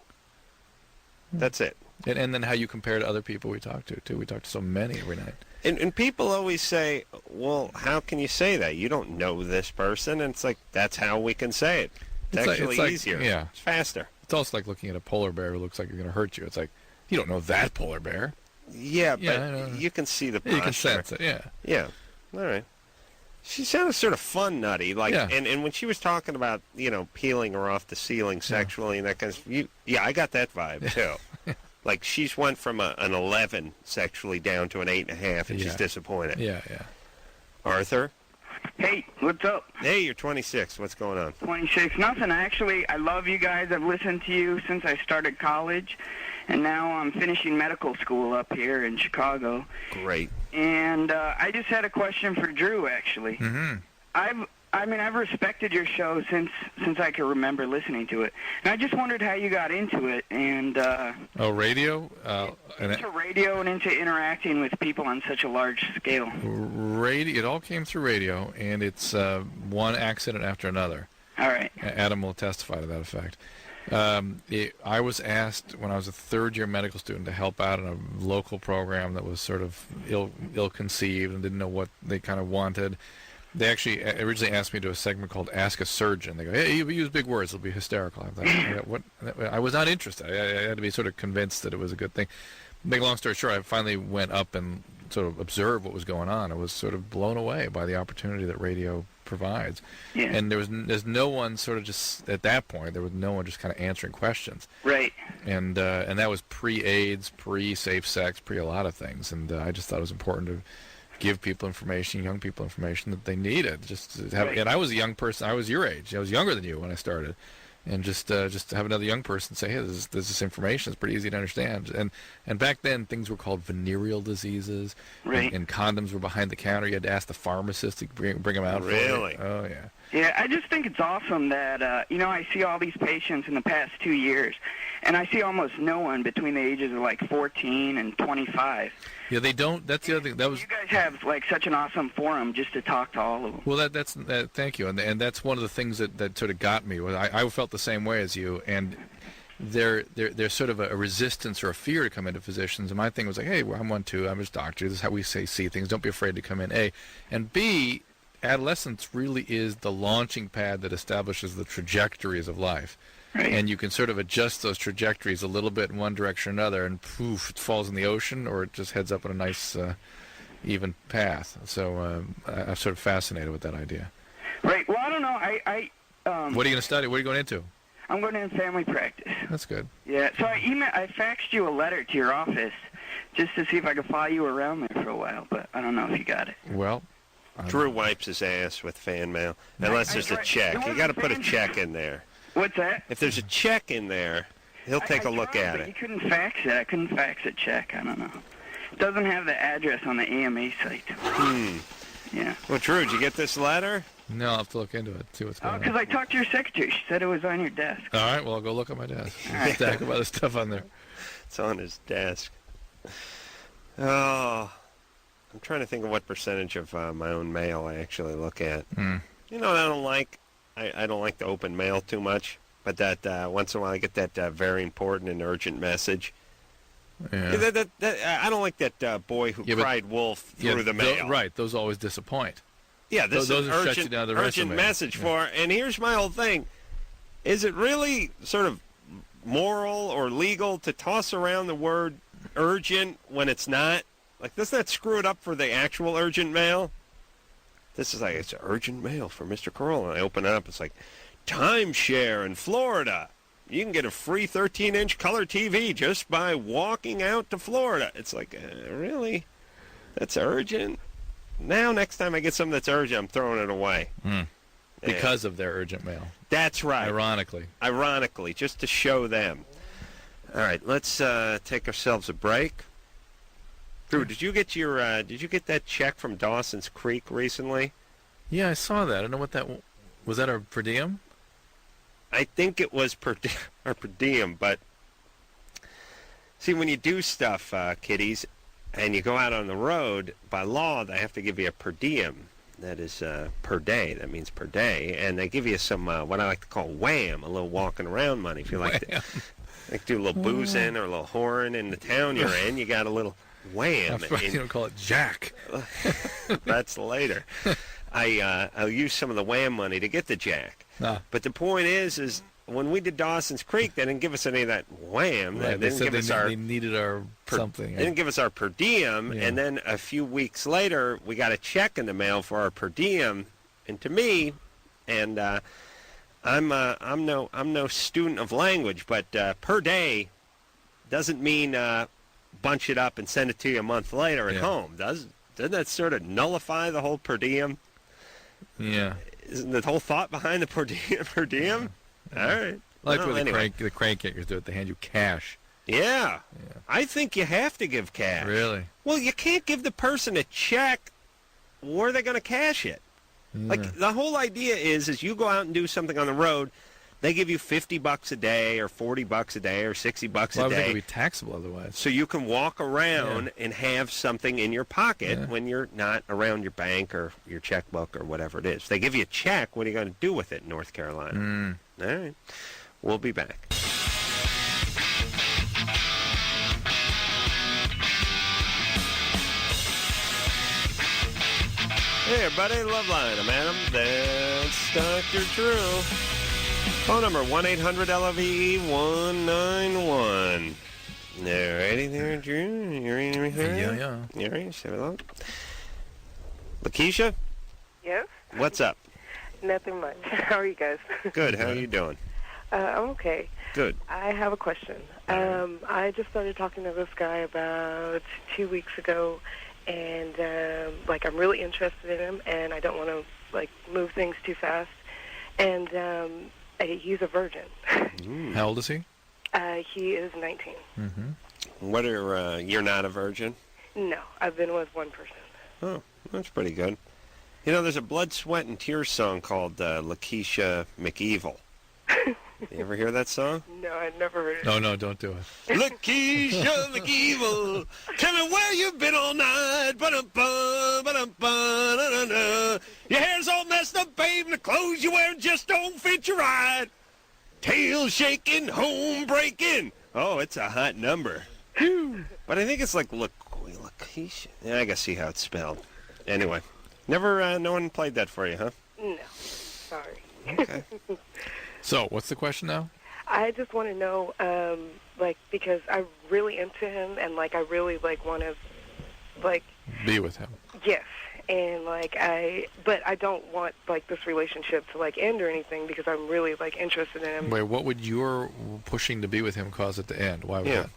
That's it. And then how you compare to other people we talk to too. We talk to so many every night. And people always say, "Well, how can you say that? You don't know this person." And it's like that's how we can say it. It's actually easier. Yeah, it's faster. It's also like looking at a polar bear who looks like you're going to hurt you. It's like, you don't know that polar bear. Yeah, but you can see the posture. You can sense it, yeah. Yeah. All right. She sounded sort of fun nutty, and when she was talking about, peeling her off the ceiling sexually and that kind of stuff, I got that vibe too. Like she's went from an 11 sexually down to an 8.5, and she's disappointed. Yeah. Arthur? Hey, what's up? Hey, you're 26. What's going on? 26. Nothing. I love you guys. I've listened to you since I started college, and now I'm finishing medical school up here in Chicago. Great. And I just had a question for Drew, actually. Mm-hmm. I've respected your show since I can remember listening to it, and I just wondered how you got into it. And radio. Into radio and into interacting with people on such a large scale. Radio. It all came through radio, and it's one accident after another. All right. Adam will testify to that effect. I was asked when I was a third-year medical student to help out in a local program that was sort of ill-conceived and didn't know what they kind of wanted. They actually originally asked me to do a segment called Ask a Surgeon. They go, hey, you use big words, it'll be hysterical. I was not interested. I had to be sort of convinced that it was a good thing. Make a long story short, I finally went up and sort of observed what was going on. I was sort of blown away by the opportunity that radio provides. Yeah. And there's no one sort of just, at that point, there was no one just kind of answering questions. Right. And that was pre-AIDS, pre-safe sex, pre a lot of things. And I just thought it was important to give people information, young people information that they needed. Just to have, and I was a young person. I was your age. I was younger than you when I started, and just to have another young person say, "Hey, there's this information. It's pretty easy to understand." And back then, things were called venereal diseases, right? And condoms were behind the counter. You had to ask the pharmacist to bring them out. Really? For you. Oh yeah. Yeah, I just think it's awesome that, I see all these patients in the past 2 years, and I see almost no one between the ages of, like, 14 and 25. Yeah, they don't. That's the other thing. That was. You guys have, like, such an awesome forum just to talk to all of them. Well, thank you, and that's one of the things that sort of got me. I felt the same way as you, and there's sort of a resistance or a fear to come into physicians. And my thing was like, hey, well, I'm one too. I'm just a doctor. This is how we see things. Don't be afraid to come in. A, and B, adolescence really is the launching pad that establishes the trajectories of life. Right. And you can sort of adjust those trajectories a little bit in one direction or another, and poof, it falls in the ocean, or it just heads up on a nice, even path. So I'm sort of fascinated with that idea. Right. Well, I don't know. What are you going to study? What are you going into? I'm going in family practice. That's good. Yeah. So I faxed you a letter to your office just to see if I could follow you around there for a while, but I don't know if you got it. Well, Drew wipes his ass with fan mail, unless there's a check. You got to put a check in there. What's that? If there's a check in there, he'll take a look at but it. You couldn't fax it. I couldn't fax a check. I don't know. It doesn't have the address on the AMA site. Yeah. Well, Drew, did you get this letter? no, I'll have to look into it, see what's going on. Because I talked to your secretary. She said it was on your desk. All right, well, I'll go look at my desk. Stack of other stuff on there. It's on his desk. Oh, I'm trying to think of what percentage of my own mail I actually look at. You know what I don't like? I don't like to open mail too much, but that once in a while I get that very important and urgent message. Yeah. I don't like that boy who cried wolf through the mail. Right, those always disappoint. Yeah, this those is are shut you urgent, down the rest urgent of the mail. message for, and here's my whole thing. Is it really sort of moral or legal to toss around the word urgent when it's not? Like, doesn't that screw it up for the actual urgent mail? This is like, it's urgent mail for Mr. Corolla. And I open it up, it's like, timeshare in Florida. You can get a free 13-inch color TV just by walking out to Florida. It's like, really? That's urgent? Now, next time I get something that's urgent, I'm throwing it away. Because of their urgent mail. That's right. Ironically, just to show them. All right, let's take ourselves a break. Drew, did you get that check from Dawson's Creek recently? Yeah, I saw that. I don't know what that was. That a per diem? I think it was per diem, but see, when you do stuff, kiddies, and you go out on the road, by law, they have to give you a per diem. That is per day. That means per day. And they give you some, what I like to call wham, a little walking around money. If you like to do a little boozing or a little whoring in the town you're in, you got a little wham. You don't call it jack. That's later. I'll use some of the wham money to get the jack. But the point is when we did Dawson's Creek, they didn't give us any of that wham. Right, they said they needed our something. They didn't give us our per diem, and then a few weeks later, we got a check in the mail for our per diem. And to me, and I'm no student of language, but per day doesn't mean bunch it up and send it to you a month later at home. Doesn't that sort of nullify the whole per diem? Yeah. Isn't the whole thought behind the per diem? All right. Like what the crank-kickers do it. They hand you cash. Yeah. I think you have to give cash. Really? Well, you can't give the person a check. Where are they going to cash it? Yeah. Like, the whole idea is you go out and do something on the road, they give you $50 a day or $40 a day or $60 a day. Well, I think it would be taxable otherwise. So you can walk around and have something in your pocket when you're not around your bank or your checkbook or whatever it is. They give you a check. What are you going to do with it in North Carolina? All right. We'll be back. Hey, everybody. Loveline. I'm Adam. That's Dr. Drew. Phone number 1-800-LOVE-191. All righty there, Drew. You ready to hear? Yeah. You ready? Say hello. Lakeisha? Yes? What's up? Nothing much. How are you guys? Good. How are you doing? I'm okay. Good. I have a question. I just started talking to this guy about 2 weeks ago, and I'm really interested in him, and I don't want to move things too fast. And he's a virgin. How old is he? He is 19. Mm-hmm. What are you're not a virgin? No, I've been with one person. Oh, that's pretty good. You know, there's a Blood, Sweat, and Tears song called Lakeisha McEvil. You ever hear that song? No, I never heard it. No, don't do it. Lakeisha McEvil, tell me where you've been all night. Ba-dum-bum, ba-dum-bum, da-da-da. Your hair's all messed up, babe, and the clothes you wear just don't fit you right. Tail shaking, home breaking. Oh, it's a hot number. But I think it's like Lakeisha. Yeah, I gotta see how it's spelled. Anyway, no one played that for you, huh? No, sorry. Okay. So, what's the question now? I just want to know, because I'm really into him, and I really want to, Be with him. yes, and but I don't want this relationship to end or anything because I'm really interested in him. Wait, what would your pushing to be with him cause it to end? Why would that?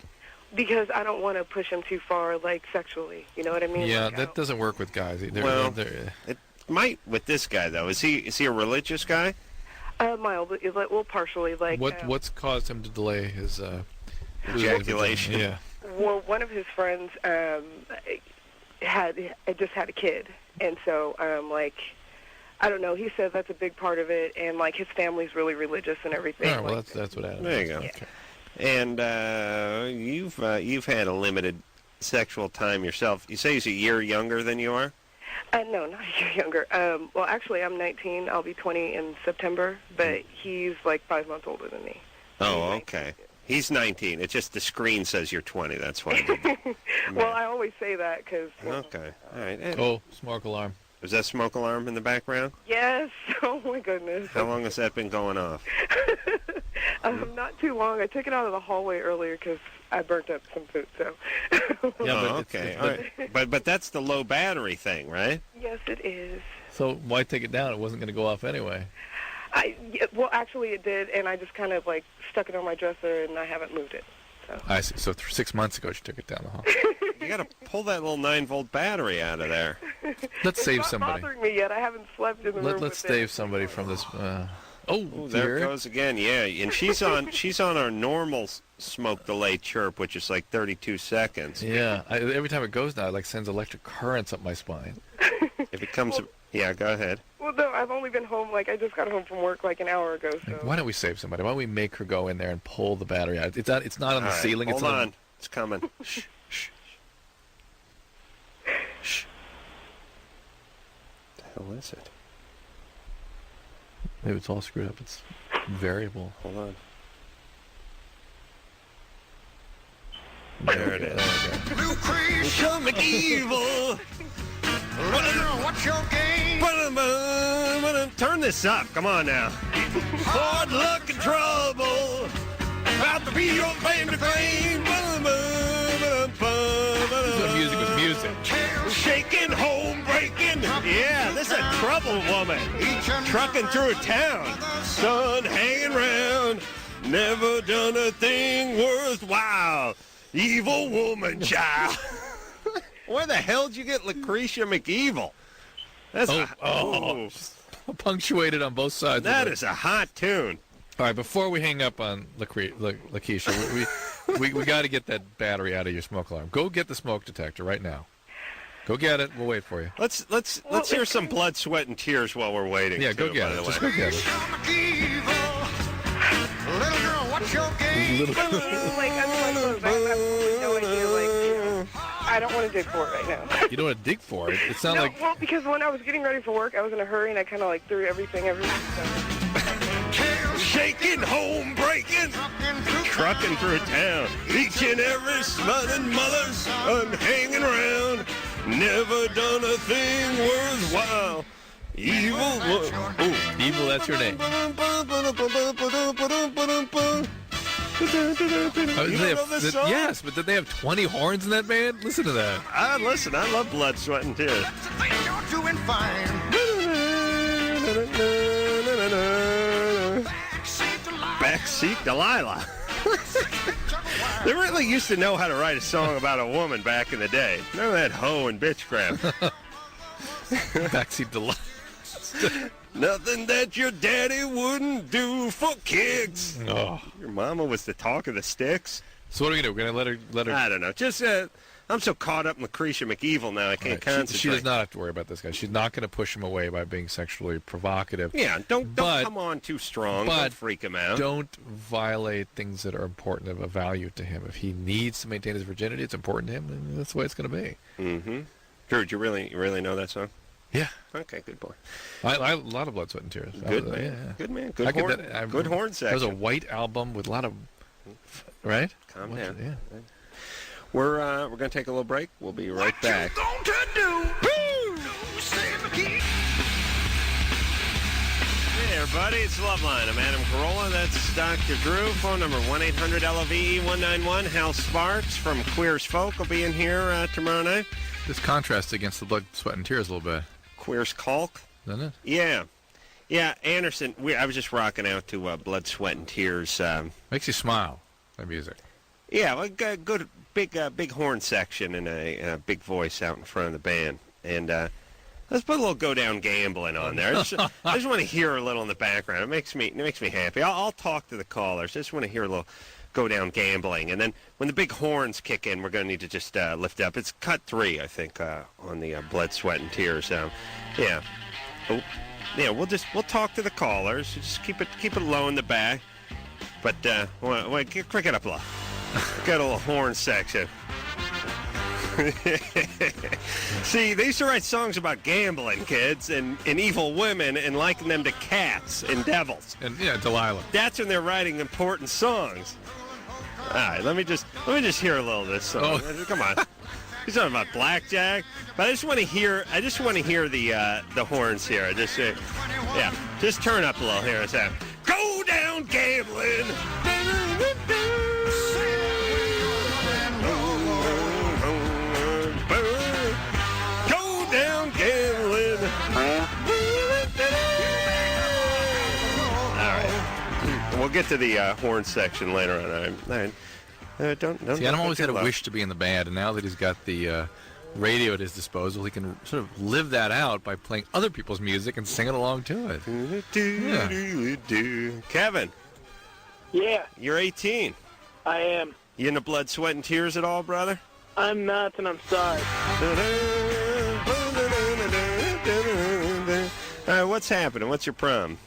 Because I don't want to push him too far, sexually. You know what I mean? Yeah, that doesn't work with guys. It might with this guy though. Is he a religious guy? Mild, well, partially. What's caused him to delay his ejaculation? Yeah. Well, one of his friends had just had a kid, and so I don't know. He said that's a big part of it, and his family's really religious and everything. All right, well, that's what happened. There you go. Yeah. Okay. And you've had a limited sexual time yourself. You say he's a year younger than you are? No, not a year younger. Well, actually, I'm 19. I'll be 20 in September, but he's 5 months older than me. Oh, okay. He's 19. It's just the screen says you're 20. That's why. Well, I always say that because. Okay. All right. Oh, smoke alarm. Is that smoke alarm in the background? Yes. Oh my goodness. How long has that been going off? Not too long. I took it out of the hallway earlier because I burnt up some food. So. Yeah, okay. All right. But that's the low battery thing, right? Yes, it is. So why take it down? It wasn't going to go off anyway. Well, actually, it did, and I just kind of stuck it on my dresser, and I haven't moved it. So. I see. So 6 months ago, she took it down the hall. You got to pull that little 9-volt battery out of there. Let's save It's not somebody. bothering me yet. I haven't slept in the room. Let's with save it. somebody from this. Ooh, there it goes again. Yeah, and she's on our normal smoke delay chirp, which is 32 seconds. Yeah, every time it goes now, it sends electric currents up my spine. If it comes, yeah, go ahead. Well, no, I've only been home. I just got home from work an hour ago. So. Why don't we save somebody? Why don't we make her go in there and pull the battery out? It's not on the All right, ceiling. Hold it's on. It's coming. Shh, shh, shh. What the hell is it? Maybe it's all screwed up. It's variable. Hold on. There it is. Lucretia McEvil. What's your game? Turn this up. Come on now. Hard luck and trouble. About to be your fame to claim. Good music with music. Shaking, home breaking. Yeah, this is a trouble woman. Trucking through town. Sun hanging round. Never done a thing worthwhile. Evil woman, child. Where the hell did you get Lucretia McEvil? That's Punctuated on both sides. That is a hot tune. All right, before we hang up on Lakeisha, we got to get that battery out of your smoke alarm. Go get the smoke detector right now. Go get it. We'll wait for you. Let's hear some blood, sweat, and tears while we're waiting. Yeah, go get it. Just go get it. Little girl, what's your game? Little girl. I don't want to dig for it right now. You don't want to dig for it. It's not like. Well, because when I was getting ready for work, I was in a hurry and I kind of threw everything. Shaking, home breaking, trucking through town. Each and every son and mother's hanging around. Never done a thing worthwhile. Evil. Evil, that's your name. Yes, but did they have 20 horns in that band? Listen to that. Listen, I love blood, sweat, and tears. You're doing fine. Backseat Delilah. They really used to know how to write a song about a woman back in the day. None of that hoe and bitch crap. Backseat Delilah. Nothing that your daddy wouldn't do for kicks. Oh. Your mama was the talk of the sticks. So what are we going to do? We're going to let her... I don't know. Just I'm so caught up in Lucretia McEvil now I can't concentrate. She does not have to worry about this guy. She's not going to push him away by being sexually provocative. Yeah, don't come on too strong. Don't freak him out. Don't violate things that are important of a value to him. If he needs to maintain his virginity, it's important to him, and that's the way it's going to be. Mm-hmm. Drew, do you really know that song? Yeah. Okay, good boy. I a lot of Blood, Sweat, and Tears. Good man. Yeah. Good man. Good horn. Good horn section. That was a white album with a lot of... Right? Calm down. Yeah. We're going to take a little break. We'll be right back. What you gonna do? Woo! Hey, everybody. It's Loveline. I'm Adam Carolla. That's Dr. Drew. Phone number 1-800-LOVE-191. Hal Sparks from Queers Folk will be in here tomorrow night. This contrasts against the Blood, Sweat, and Tears a little bit. Queers Caulk? Doesn't it? Yeah. Yeah, Anderson, I was just rocking out to Blood, Sweat, and Tears. Makes you smile, that music. Yeah, well, good, big horn section and a big voice out in front of the band. And let's put a little Go Down Gambling on there. I just want to hear a little in the background. It makes me happy. I'll talk to the callers. I just want to hear a little Go Down Gambling. And then when the big horns kick in, we're going to need to just lift up. It's cut 3, I think, on the Blood, Sweat, and Tears. Yeah. Oh, yeah. We'll talk to the callers. Just keep it low in the back. But crank it up a little. Got a little horn section. See, they used to write songs about gambling, kids, and evil women, and liking them to cats and devils. And Delilah. That's when they're writing important songs. All right, let me just hear a little of this song. Oh. Come on. He's talking about blackjack, but I just want to hear the horns here. Just turn up a little here. It's that Go Down Gambling. Go down gambling. All right, we'll get to the horn section later on. All right. Don't. See, Adam always had a wish to be in the band, and now that he's got the radio at his disposal, he can sort of live that out by playing other people's music and singing along to it. Yeah. Kevin. Yeah. You're 18. I am. You into Blood, Sweat, and Tears at all, brother? I'm not, and I'm sorry. All right, what's happening? What's your problem?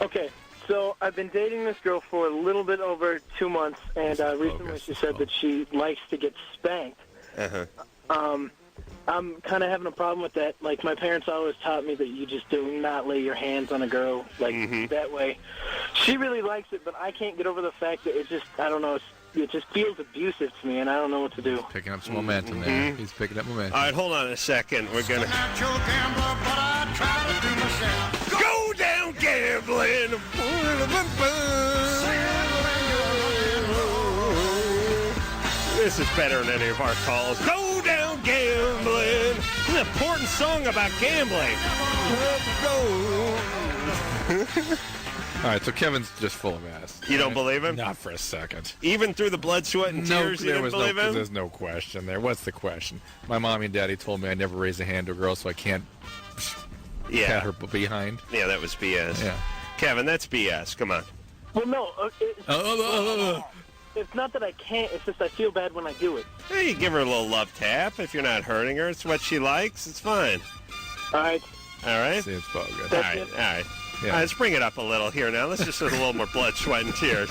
Okay. So I've been dating this girl for a little bit over 2 months, and recently she said that she likes to get spanked. Uh-huh. I'm kind of having a problem with that. Like, my parents always taught me that you just do not lay your hands on a girl that way. She really likes it, but I can't get over the fact that it just, I don't know, it just feels abusive to me, and I don't know what to do. Picking up some momentum there. He's picking up momentum. All right, hold on a second. We're going to... Go down gambling! This is better than any of our calls. Go down gambling! It's an important song about gambling. All right, so Kevin's just full of ass. You don't believe him? Not for a second. Even through the blood, sweat, and tears, you didn't believe him? There's no question there. What's the question? My mommy and daddy told me I never raise a hand to a girl, so I can't pat her behind. Yeah, that was BS. Yeah. Kevin, that's BS. Come on. Well, no. It's not that I can't. It's just I feel bad when I do it. Hey, you give her a little love tap if you're not hurting her. It's what she likes. It's fine. All right. All right? See, it's all good. All right. Yeah. All right, let's bring it up a little here now. Let's just do a little more blood, sweat, and tears.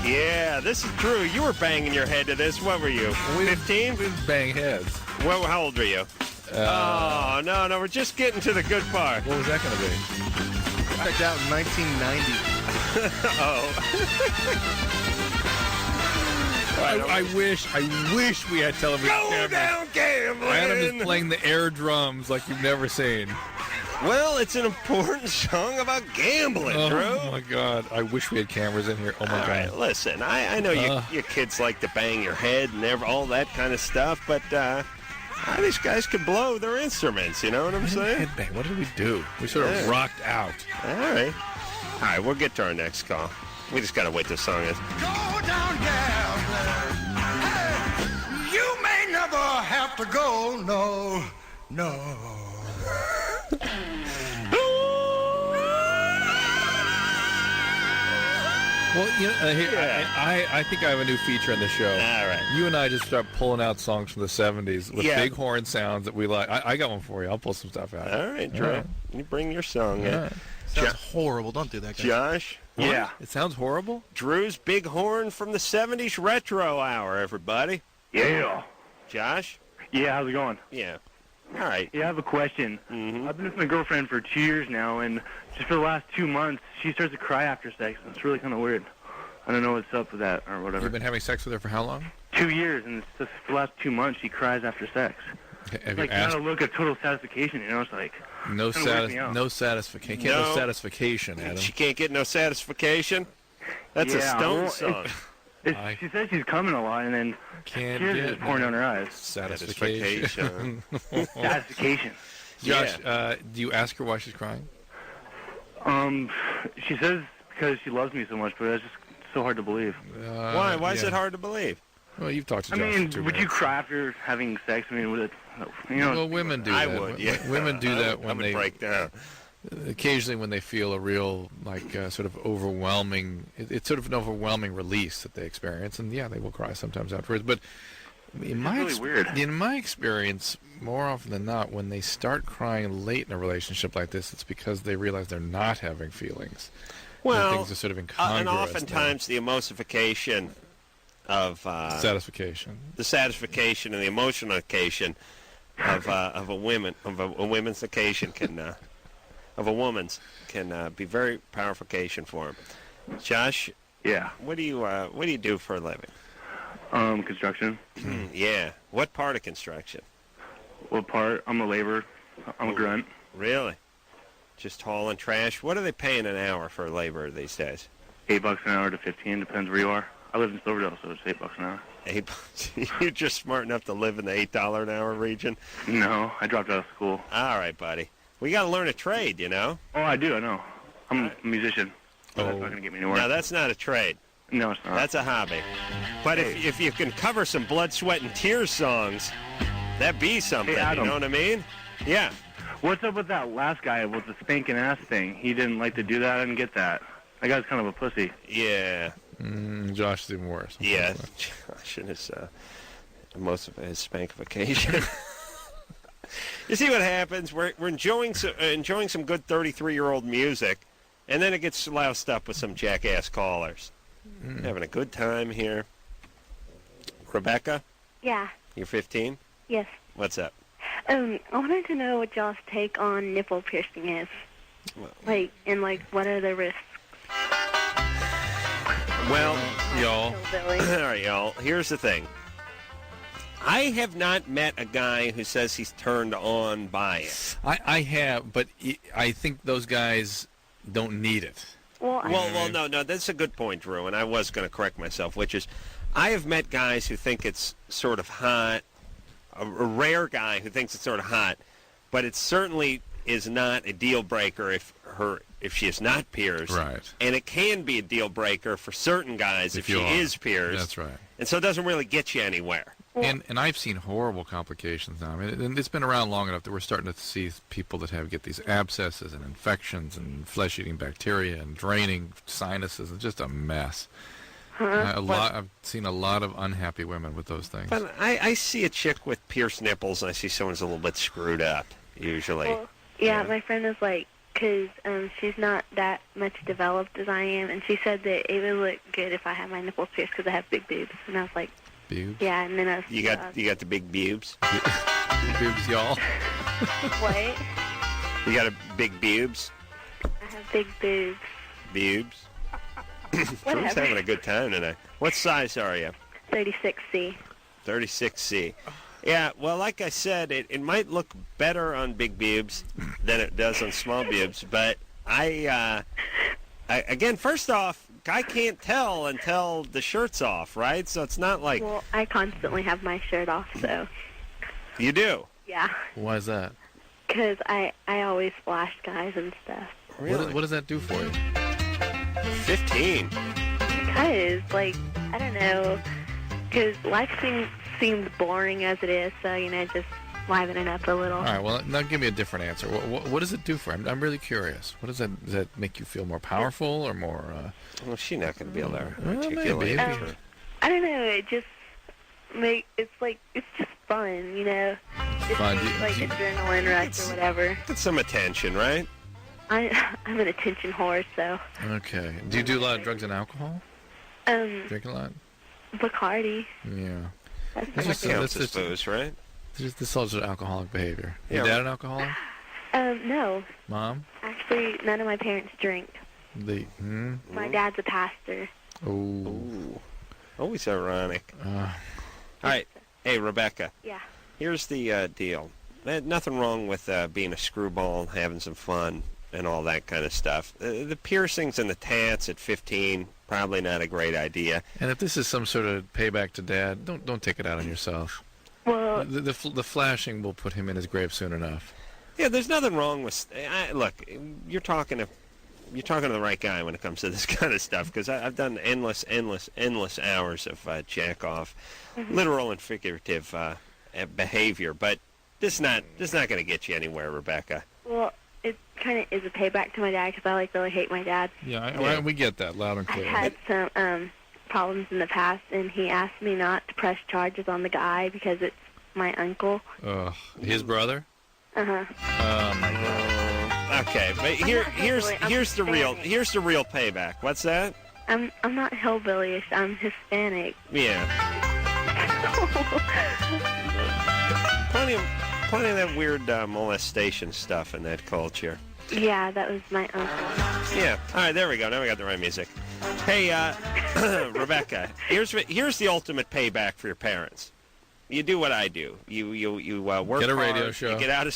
Yeah, this is true. You were banging your head to this. What were you, 15? We bang heads. Well, how old were you? Oh, no, we're just getting to the good part. What was that going to be? Checked out in 1990. I wish we had television cameras. Go down gambling! Adam is playing the air drums like you've never seen. Well, it's an important song about gambling, Drew. Oh, my God. I wish we had cameras in here. Oh, my God. Right, listen, I know your kids like to bang your head and all that kind of stuff, but these guys could blow their instruments, you know what I'm saying? Headbang. What did we do? We sort of rocked out. All right, we'll get to our next call. We just got to wait till the song is. Go down gambling. Hey, you may never have to go, no. Well, I think I have a new feature on the show. All right. You and I just start pulling out songs from the 70s with Yeah. big horn sounds that we like. I got one for you. I'll pull some stuff out. All right, Drew. Right. You bring your song in. Right. Sounds horrible. Don't do that, guys. Josh? Yeah. It sounds horrible? Drew's big horn from the 70s Retro Hour, everybody. Yeah. Josh? Yeah, how's it going? Yeah. All right. Yeah, I have a question. Mm-hmm. I've been with my girlfriend for 2 years now, and just for the last 2 months, she starts to cry after sex. It's really kind of weird. I don't know what's up with that or whatever. You've been having sex with her for how long? 2 years, and it's just for the last 2 months, she cries after sex. Have Like, you asked? not a look of total satisfaction, you know? It's like, No kinda weirds me out. satisfaction. No. No satisfaction, Adam. She can't get no satisfaction? That's a Yeah, Stone well, song. she says she's coming a lot, and then Can't tears get just pouring down her eyes. Satisfaction. Satisfaction. Josh, do you ask her why she's crying? She says because she loves me so much, but it's just so hard to believe. Why? Why is it hard to believe? Well, you've talked to I Josh mean, for 2 would you minutes. cry after having sex? I mean, would it, you know? Well, women do I that. would, yeah. Women do that when I would they break down. occasionally when they feel a real sort of overwhelming. It's sort of an overwhelming release that they experience, and yeah, they will cry sometimes afterwards. But in my really weird. in my experience, more often than not, when they start crying late in a relationship like this, it's because they realize they're not having feelings. Well, and things are sort of incongruous. and oftentimes the emulsification of satisfaction, the satisfaction and the emotionalification of a women's occasion can of a woman's can be very powerful occasion for them. Josh, Yeah. what do you do for a living? Construction. Yeah. What part of construction? What part? I'm a laborer. I'm a grunt. Really? Just hauling trash? What are they paying an hour for a laborer these days? $8 an hour to 15, depends where you are. I live in Silverdale, so it's $8 an hour. You're just smart enough to live in the $8 an hour region? No, I dropped out of school. All right, buddy. We got to learn a trade, you know? Oh, I do, I know. I'm a musician. But that's not going to get me anywhere. Now, that's not a trade. No, it's not. That's a hobby. But if you can cover some blood, sweat, and tears songs, that'd be something. Hey, Adam. You know what I mean? Yeah. What's up with that last guy with the spanking ass thing? He didn't like to do that. I didn't get that. That guy's kind of a pussy. Yeah. Josh is even worse. Yeah. Josh and his most of his spankification. You see what happens? We're enjoying some good 33-year-old music, and then it gets loused up with some jackass callers. Having a good time here. Rebecca, Yeah. you're 15? Yes. What's up? I wanted to know what y'all's take on nipple piercing is. What are the risks? Well, y'all. All right, y'all. Here's the thing. I have not met a guy who says he's turned on by it. I have, but I think those guys don't need it. Well, no, that's a good point, Drew, and I was going to correct myself, which is I have met guys who think it's sort of hot, a rare guy who thinks it's sort of hot, but it certainly is not a deal breaker if she is not pierced. Right. And it can be a deal breaker for certain guys if she is pierced. That's right. And so it doesn't really get you anywhere. And I've seen horrible complications now. I mean, and it's been around long enough that we're starting to see people that get these abscesses and infections and flesh-eating bacteria and draining sinuses. It's just a mess. I've seen a lot of unhappy women with those things. But I see a chick with pierced nipples, and I see someone's a little bit screwed up, usually. Well, yeah, my friend was like, because she's not that much developed as I am, and she said that it would look good if I had my nipples pierced because I have big boobs. And I was like, boobs? Yeah, and then I was... You got the big boobs? Boobs, y'all? What? You got a big boobs? I have big boobs. Boobs? Drew's having a good time tonight. What size are you? 36C. 36C. Yeah, well, like I said, it might look better on big boobs than it does on small boobs, but I again, first off, guy can't tell until the shirt's off, right? So it's not like... Well, I constantly have my shirt off, so... You do? Yeah. Why is that? Because I always flash guys and stuff. Really? What does that do for you? 15. Because, I don't know, because life seems boring as it is, so, just liven it up a little. All right, well, now give me a different answer. What does it do for him? I'm really curious. What does that make you feel more powerful or more... Well, she's not going to be able to Well, articulate maybe. it. I don't know. It just it's just fun, you know. It's Fun. like adrenaline rush or whatever. Get some attention, right? I'm an attention whore, so. Okay. Do you do a lot of drugs and alcohol? Drink a lot? Bacardi. Yeah. That's That my counts as booze, right? This is also alcoholic behavior. Yeah. Your dad an alcoholic? No. Mom? Actually, none of my parents drink. My dad's a pastor. Oh. Always ironic. All right. Hey, Rebecca. Yeah. Here's the deal. Nothing wrong with being a screwball, having some fun, and all that kind of stuff. The piercings and the tats at 15, probably not a great idea. And if this is some sort of payback to Dad, don't take it out on yourself. Well, the flashing will put him in his grave soon enough. Yeah, there's nothing wrong with... look, you're talking to the right guy when it comes to this kind of stuff, because I've done endless hours of jack-off, literal and figurative behavior, but this is not going to get you anywhere, Rebecca. well, it kind of is a payback to my dad because I really hate my dad. Yeah, we get that loud and I've clear. had some problems in the past, and he asked me not to press charges on the guy because it's my uncle. His brother? Uh-huh. Oh my God. Okay, but here's the real payback. What's that? I'm not hillbilly-ish. I'm Hispanic. Yeah. Plenty of that weird molestation stuff in that culture. Yeah, that was my uncle. Yeah. All right, there we go. Now we got the right music. Hey, Rebecca, here's the ultimate payback for your parents. You do what I do. You work Get a hard, radio show. You get out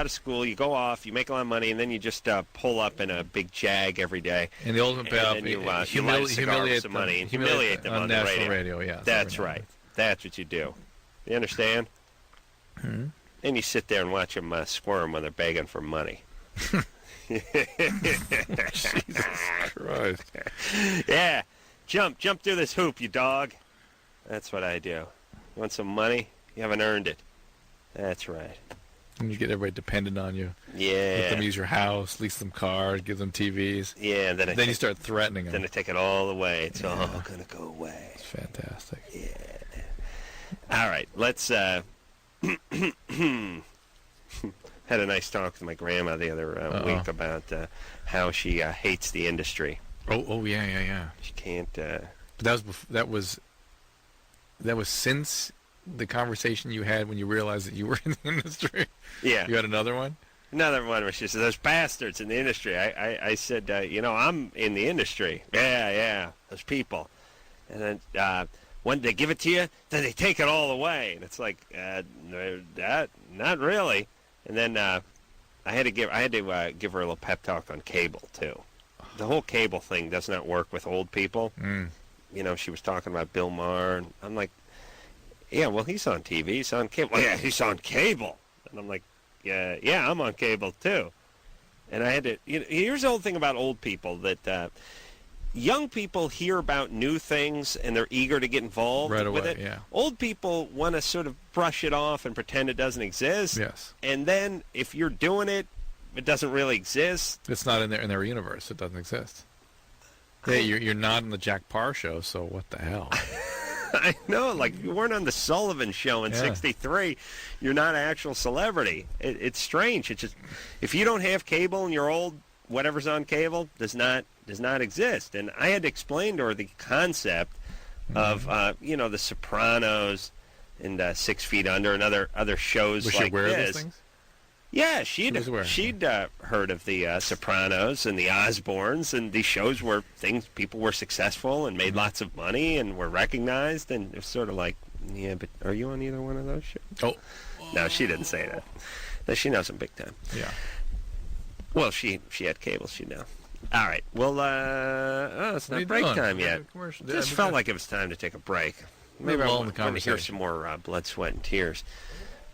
of school. You go off. You make a lot of money, and then you just pull up in a big Jag every day. And the ultimate payoff, and you light a cigar with some money and humiliate them on the national radio. Yeah, That's right. That's what you do. You understand? Hmm? And you sit there and watch them squirm when they're begging for money. Jesus Christ. Yeah. Jump through this hoop, you dog. That's what I do. You want some money? You haven't earned it. That's right. And you get everybody dependent on you. Yeah. Let them use your house, lease them cars, give them TVs. Yeah, and then you start threatening them. Then I take it all away. It's all going to go away. It's fantastic. Yeah. All right, let's... had a nice talk with my grandma the other week about how she hates the industry. Oh, yeah. She can't... But that was since the conversation you had when you realized that you were in the industry? Yeah. You had another one? Another one where she said, "Those bastards in the industry." I said, I'm in the industry. Yeah, those people. And then when they give it to you, then they take it all away. And it's like, that not really. And then I had to give her a little pep talk on cable too. The whole cable thing does not work with old people. She was talking about Bill Maher, and I'm like, yeah, well, he's on TV, he's on cable. Well, yeah, he's on cable. And I'm like, yeah, I'm on cable too. And I had to, here's the whole thing about old people, that young people hear about new things and they're eager to get involved right with away, it. Yeah. Old people want to sort of brush it off and pretend it doesn't exist. Yes. And then if you're doing it, it doesn't really exist. It's not in their universe. It doesn't exist. Hey, you're not on the Jack Parr show, so what the hell? I know, like you weren't on the Sullivan Show in '63. You're not an actual celebrity. It's strange. It's just if you don't have cable and you're old, whatever's on cable does not exist. And I had to explain to her the concept of The Sopranos and 6 Feet Under and other shows Was like she aware this. of those things? Yeah, she'd heard of the Sopranos and the Osbournes, and these shows were things people were successful and made lots of money and were recognized, and it was sort of like, yeah, but are you on either one of those shows? Oh. No, she didn't say that. No, she knows them big time. Yeah. Well, she had cable, she know. All right. Well, it's not break time yet. Just felt like it was time to take a break. Maybe I want to hear some more blood, sweat, and tears.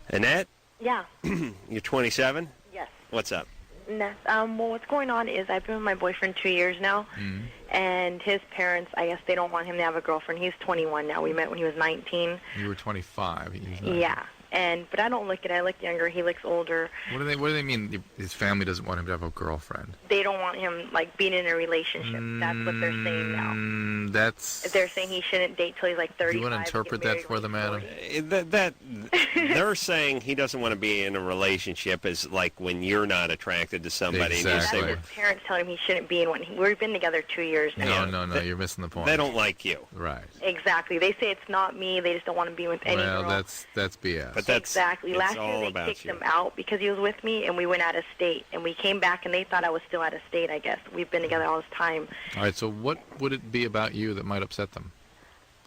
Annette? Yeah. You're 27? Yes. What's up? Well, what's going on is I've been with my boyfriend 2 years now, and his parents, I guess they don't want him to have a girlfriend. He's 21 now. We met when he was 19. You were 25. Yeah. But I don't look it. I look younger. He looks older. What do they mean? His family doesn't want him to have a girlfriend. They don't want him like being in a relationship. That's what they're saying now. They're saying he shouldn't date till he's like 35. Do you want to interpret that for them, Adam? That they're saying he doesn't want to be in a relationship is like when you're not attracted to somebody. Exactly. That's his parents telling him he shouldn't be in one. We've been together 2 years now. No, you're missing the point. They don't like you. Right. Exactly. They say it's not me. They just don't want to be with any girl. Well, that's BS. But that's exactly. Last year they kicked him out because he was with me, and we went out of state, and we came back, and they thought I was still out of state. I guess we've been together all this time. All right. So what would it be about you that might upset them?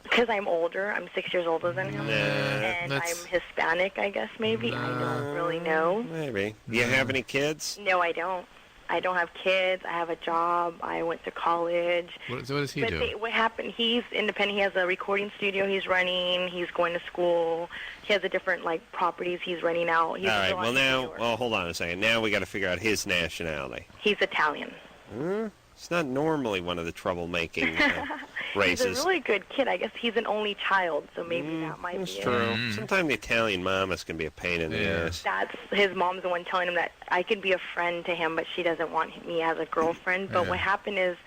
Because I'm older. I'm 6 years older than him, and I'm Hispanic. I guess maybe I don't really know. Maybe. Do you have any kids? No, I don't. I don't have kids. I have a job. I went to college. What does he do? What happened? He's independent. He has a recording studio he's running. He's going to school. He has a different properties he's renting out. He's all right. Well, hold on a second. Now we got to figure out his nationality. He's Italian. It's not normally one of the troublemaking races. He's a really good kid. I guess he's an only child, so maybe that might be it. True. Sometimes the Italian mamas can be a pain in the ass. That's his mom's the one telling him that I could be a friend to him, but she doesn't want me as a girlfriend. But what happened is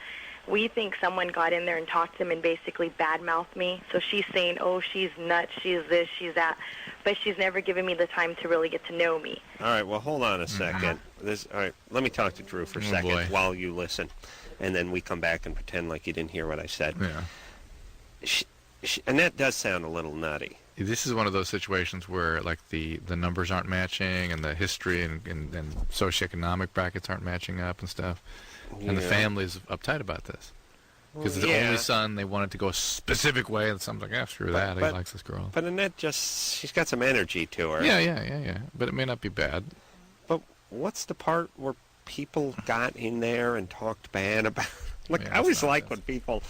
we think someone got in there and talked to him and basically badmouthed me. So she's saying, oh, she's nuts, she's this, she's that. But she's never given me the time to really get to know me. All right, well, hold on a second. All right, let me talk to Drew for a second while you listen. And then we come back and pretend like you didn't hear what I said. Yeah. And that does sound a little nutty. This is one of those situations where, like, the numbers aren't matching and the history and socioeconomic brackets aren't matching up and stuff. And the family's uptight about this. Because the only son, they wanted to go a specific way, and someone's like, screw that, he likes this girl. But Annette she's got some energy to her. Yeah. But it may not be bad. But what's the part where people got in there and talked bad about... Look, I always like when people,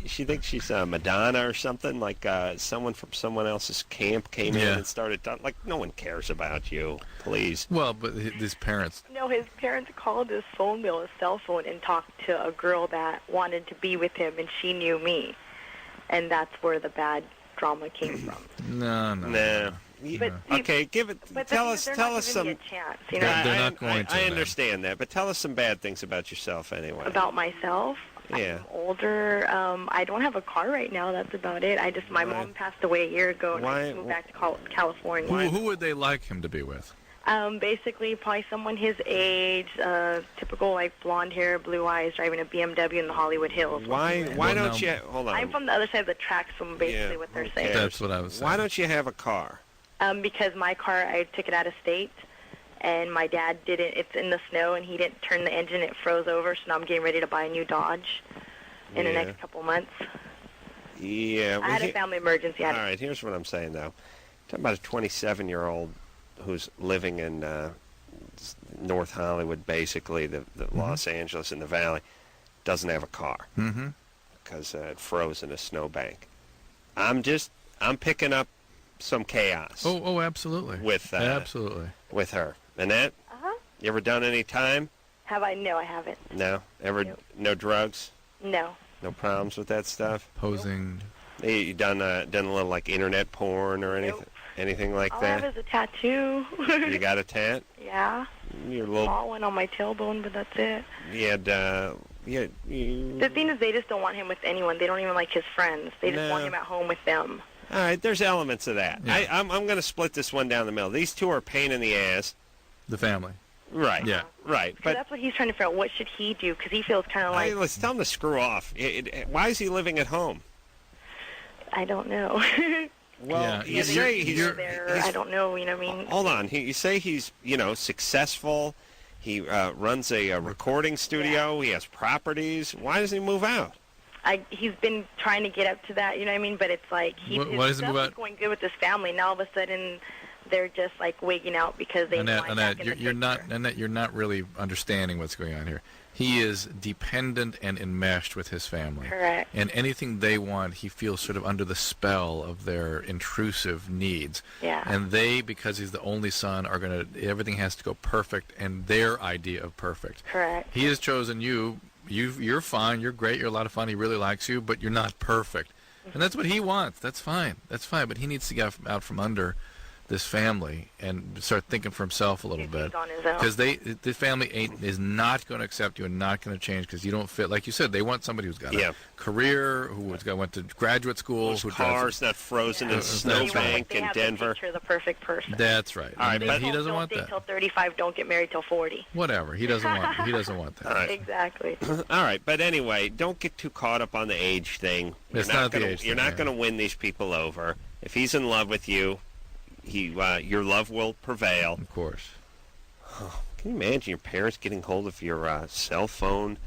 she thinks she's Madonna or something, like someone from someone else's camp came in and started talking. Like, no one cares about you, please. Well, but his parents... No, his parents called his phone bill, his cell phone, and talked to a girl that wanted to be with him, and she knew me. And that's where the bad drama came from. No. Okay, tell us some. Me a chance, They're not going to. I understand that, but tell us some bad things about yourself anyway. About myself? Yeah. I'm older. I don't have a car right now. That's about it. My mom passed away a year ago, and I just moved back to California. Who would they like him to be with? Basically, probably someone his age, typical blonde hair, blue eyes, driving a BMW in the Hollywood Hills. Why don't you? Hold on. I'm from the other side of the tracks, from basically what they're saying. That's what I was saying. Why don't you have a car? Because my car, I took it out of state, and my dad didn't. It's in the snow, and he didn't turn the engine. It froze over, so now I'm getting ready to buy a new Dodge in the next couple months. Yeah. I had a family emergency. All right, here's what I'm saying, though. Talking about a 27-year-old who's living in North Hollywood, basically, the Los Angeles in the Valley, doesn't have a car because it froze in a snowbank. I'm picking up some chaos. Oh, absolutely. Absolutely. With her. Annette? You ever done any time? Have I? No, I haven't. No? No drugs? No. No problems with that stuff? Posing? You done a little internet porn or anything? Nope. Anything like All that? I have is a tattoo. You got a tat? Yeah. Your little small one on my tailbone, but that's it. The thing is, they just don't want him with anyone. They don't even like his friends. They just want him at home with them. All right, there's elements of that. Yeah. I'm going to split this one down the middle. These two are a pain in the ass. The family. Right. Yeah. Right. But that's what he's trying to figure out. What should he do? Because he feels kind of like... Let's tell him to screw off. Why is he living at home? I don't know. Well, you say he's... I don't know, you know what I mean? Hold on. You say he's, successful. He runs a recording studio. Yeah. He has properties. Why doesn't he move out? He's been trying to get up to that, you know what I mean? But it's like his stuff is going good with his family. Now all of a sudden they're just wigging out because they Annette, you're not really understanding what's going on here. He is dependent and enmeshed with his family. Correct. And anything they want, he feels sort of under the spell of their intrusive needs. Yeah. And they, because he's the only son, are everything has to go perfect and their idea of perfect. Correct. He has chosen you. You're fine. You're great. You're a lot of fun. He really likes you, but you're not perfect. And that's what he wants. That's fine. That's fine. But he needs to get out from under this family and start thinking for himself a little bit. Because the family is not going to accept you and not going to change because you don't fit. Like you said, they want somebody who's got a career, went to graduate school, whose car's not frozen in snowbank in Denver. They're the perfect person. That's right. All right, but he doesn't want that. Till 35, don't get married till 40. Whatever. He doesn't want. He doesn't want that. All right. Exactly. All right, but anyway, don't get too caught up on the age thing. It's not the age thing. You're not going to win these people over. If he's in love with you, your love will prevail. Of course. Oh, can you imagine your parents getting hold of your cell phone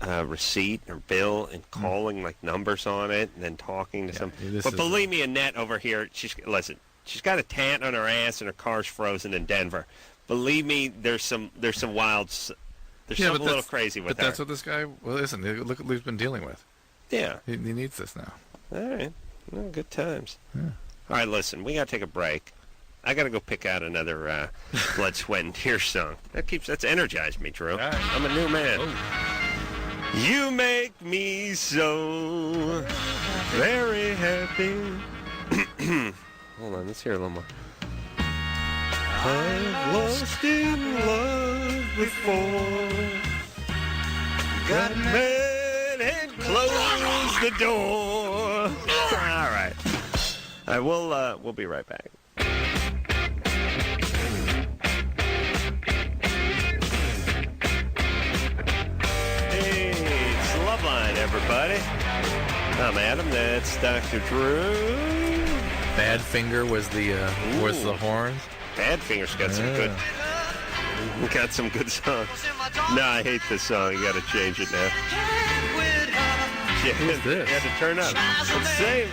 receipt or bill and calling like numbers on it and then talking to some? But believe me, Annette over here, she's got a tat on her ass and her car's frozen in Denver. Believe me, there's some wild. There's something a little crazy with her. But that's what this guy. Well, listen, look what he's been dealing with. Yeah. He needs this now. All right. Well, good times. Yeah. All right, listen, we got to take a break. I got to go pick out another Blood, Sweat, and Tears song. That's energized me, Drew. Right. I'm a new man. Oh. You make me so very happy. Hold on, let's hear a little more. I've lost in love before. Got mad and closed the door. All right. We'll be right back. Hey, it's Loveline, everybody. I'm Adam. That's Dr. Drew. Badfinger was the horns. Badfinger's got some good songs. No, I hate this song. You got to change it now. Who's this? You had to turn up.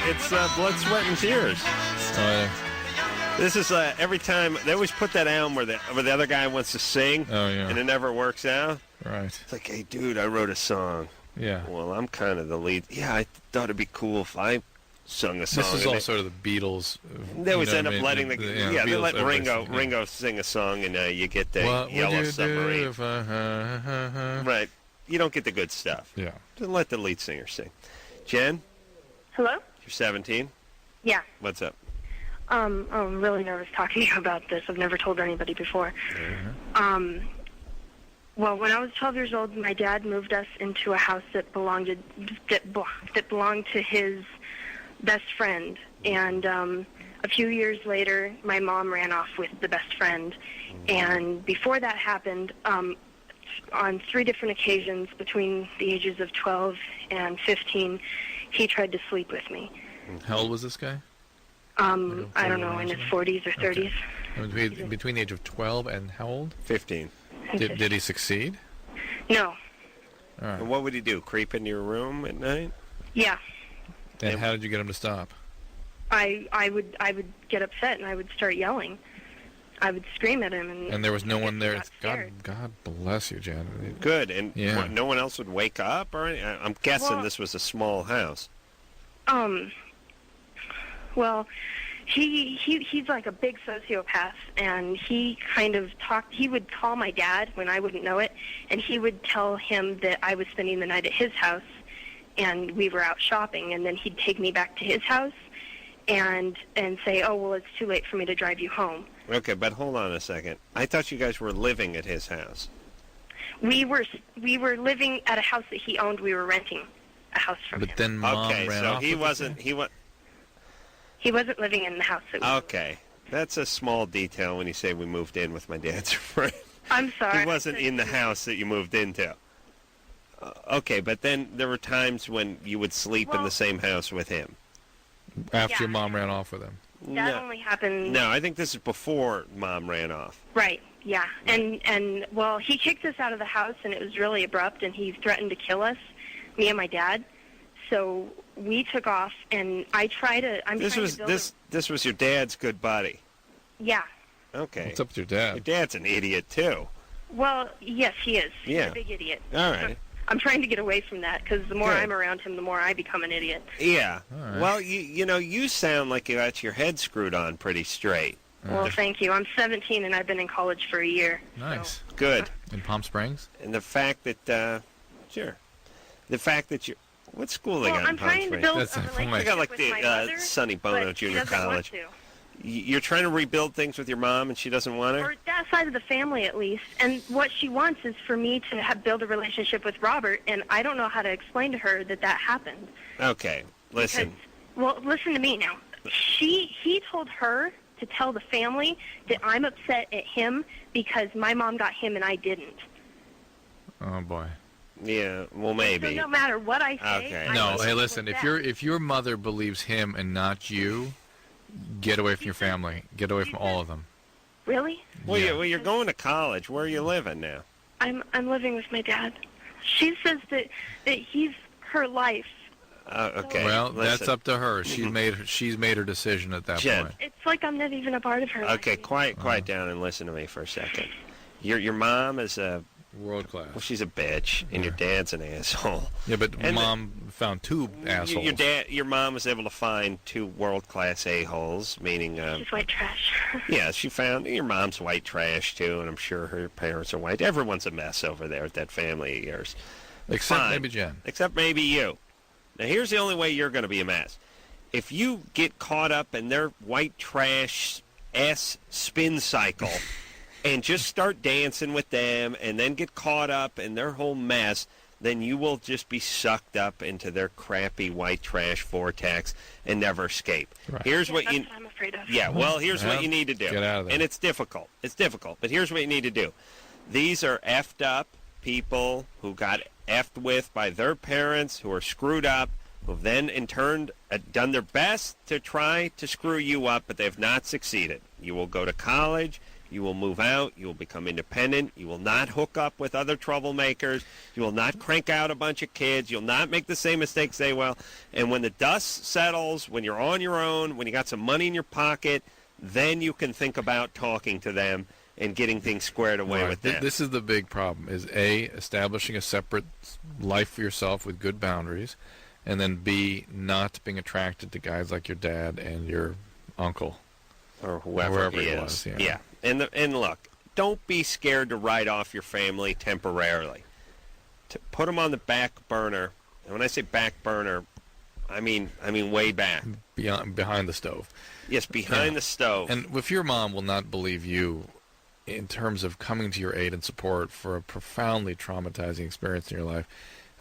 It's Blood, Sweat, and Tears. Oh, yeah. This is every time they always put that album where the other guy wants to sing, and it never works out. Right. It's like, hey, dude, I wrote a song. Yeah. Well, I'm kind of the lead. Yeah, I thought it'd be cool if I sung a song. This is all sort of the Beatles. They always end up letting they let Beatles, Ringo sing a song, and you get the Yellow Submarine. Right. You don't get the good stuff. Yeah. Just let the lead singer sing. Jen? Hello? You're 17? Yeah. What's up? I'm really nervous talking to you about this. I've never told anybody before. Well, when I was 12 years old, my dad moved us into a house that belonged to his best friend. And a few years later, my mom ran off with the best friend. And before that happened, on 3 different occasions between the ages of 12 and 15, he tried to sleep with me. How old was this guy? I don't know, in his 40s or 30s. Okay. Between the age of 12 and how old? 15. Did he succeed? No. All right. And what would he do? Creep into your room at night? Yeah. And how did you get him to stop? I would get upset and I would start yelling. I would scream at him, and there was no one there. God bless you, Jan. Good. And no one else would wake up, or anything? I'm guessing this was a small house. Well, he's like a big sociopath, and he kind of he would call my dad when I wouldn't know it, and he would tell him that I was spending the night at his house, and we were out shopping, and then he'd take me back to his house and say, oh, well, it's too late for me to drive you home. Okay, but hold on a second. I thought you guys were living at his house. We were living at a house that he owned. We were renting a house from him. But then Mom ran off. He wasn't living in the house that we Okay. That's a small detail when you say we moved in with my dad's friend. I'm sorry. He wasn't in the house that you moved into. Okay, but then there were times when you would sleep in the same house with him. After your mom ran off with him. That only happened... No, I think this is before Mom ran off. Right, yeah. And well, he kicked us out of the house, and it was really abrupt, and he threatened to kill us, me and my dad. So we took off, and This was your dad's good buddy? Yeah. Okay. What's up with your dad? Your dad's an idiot, too. Well, yes, he is. Yeah. He's a big idiot. All right. I'm trying to get away from that, because the more I'm around him, the more I become an idiot. Yeah. Right. Well, you sound like you got your head screwed on pretty straight. Well, thank you. I'm 17, and I've been in college for a year. Nice. Good. In Palm Springs? And the fact that, What school they got I'm in Palm trying to Springs? build That's a the point. They got relationship like with my the mother, Sonny Bono but she Junior doesn't College. Want to. You're trying to rebuild things with your mom, and she doesn't want to? Or that side of the family, at least. And what she wants is for me to build a relationship with Robert, and I don't know how to explain to her that happened. Okay, listen. Well, listen to me now. He told her to tell the family that I'm upset at him because my mom got him and I didn't. Oh boy. Yeah, well, maybe. So no matter what I say, Okay. No, hey, listen. If your mother believes him and not you, get away from your family. Get away from all of them. Really? Well, you're going to college. Where are you living now? I'm living with my dad. She says that he's her life. Okay. Well, listen. that's up to her. She's made her decision at that Jen. point. It's like I'm not even a part of her life. Okay, quiet down and listen to me for a second. Your mom is a world class. Well, she's a bitch, and your dad's an asshole. Yeah, but and mom found two assholes. Your mom was able to find two world-class a-holes, meaning. She's white trash. Yeah, she found your mom's white trash too, and I'm sure her parents are white. Everyone's a mess over there at that family of yours. Except maybe Jen. Except maybe you. Now, here's the only way you're going to be a mess. If you get caught up in their white trash spin cycle and just start dancing with them and then get caught up in their whole mess, then you will just be sucked up into their crappy white trash vortex and never escape. Right. Here's what that's what I'm afraid of. Yeah, well, here's what you need to do. Get out of there. And it's difficult. It's difficult, but here's what you need to do. These are effed up people who got effed with by their parents, who are screwed up, who've then in turn done their best to try to screw you up, but they have not succeeded. You will go to college. You will move out. You will become independent. You will not hook up with other troublemakers. You will not crank out a bunch of kids. You'll not make the same mistakes they will. And when the dust settles, when you're on your own, when you got some money in your pocket, then you can think about talking to them and getting things squared away with them. This is the big problem, is A, establishing a separate life for yourself with good boundaries, and then B, not being attracted to guys like your dad and your uncle. Or whoever he is. Was. Yeah. And look, don't be scared to write off your family temporarily. To put them on the back burner. And when I say back burner, I mean way back. Behind the stove. Yes, behind the stove. And if your mom will not believe you in terms of coming to your aid and support for a profoundly traumatizing experience in your life,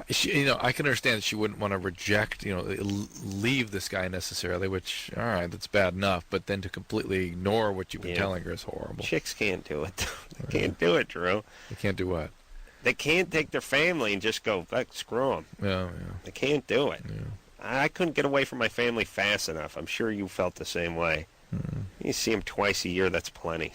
I can understand that she wouldn't want to reject, leave this guy necessarily, which, all right, that's bad enough, but then to completely ignore what you've been telling her is horrible. Chicks can't do it. They can't do it, Drew. They can't do what? They can't take their family and just go, screw them. Yeah. They can't do it. Yeah. I couldn't get away from my family fast enough. I'm sure you felt the same way. You see them twice a year, that's plenty.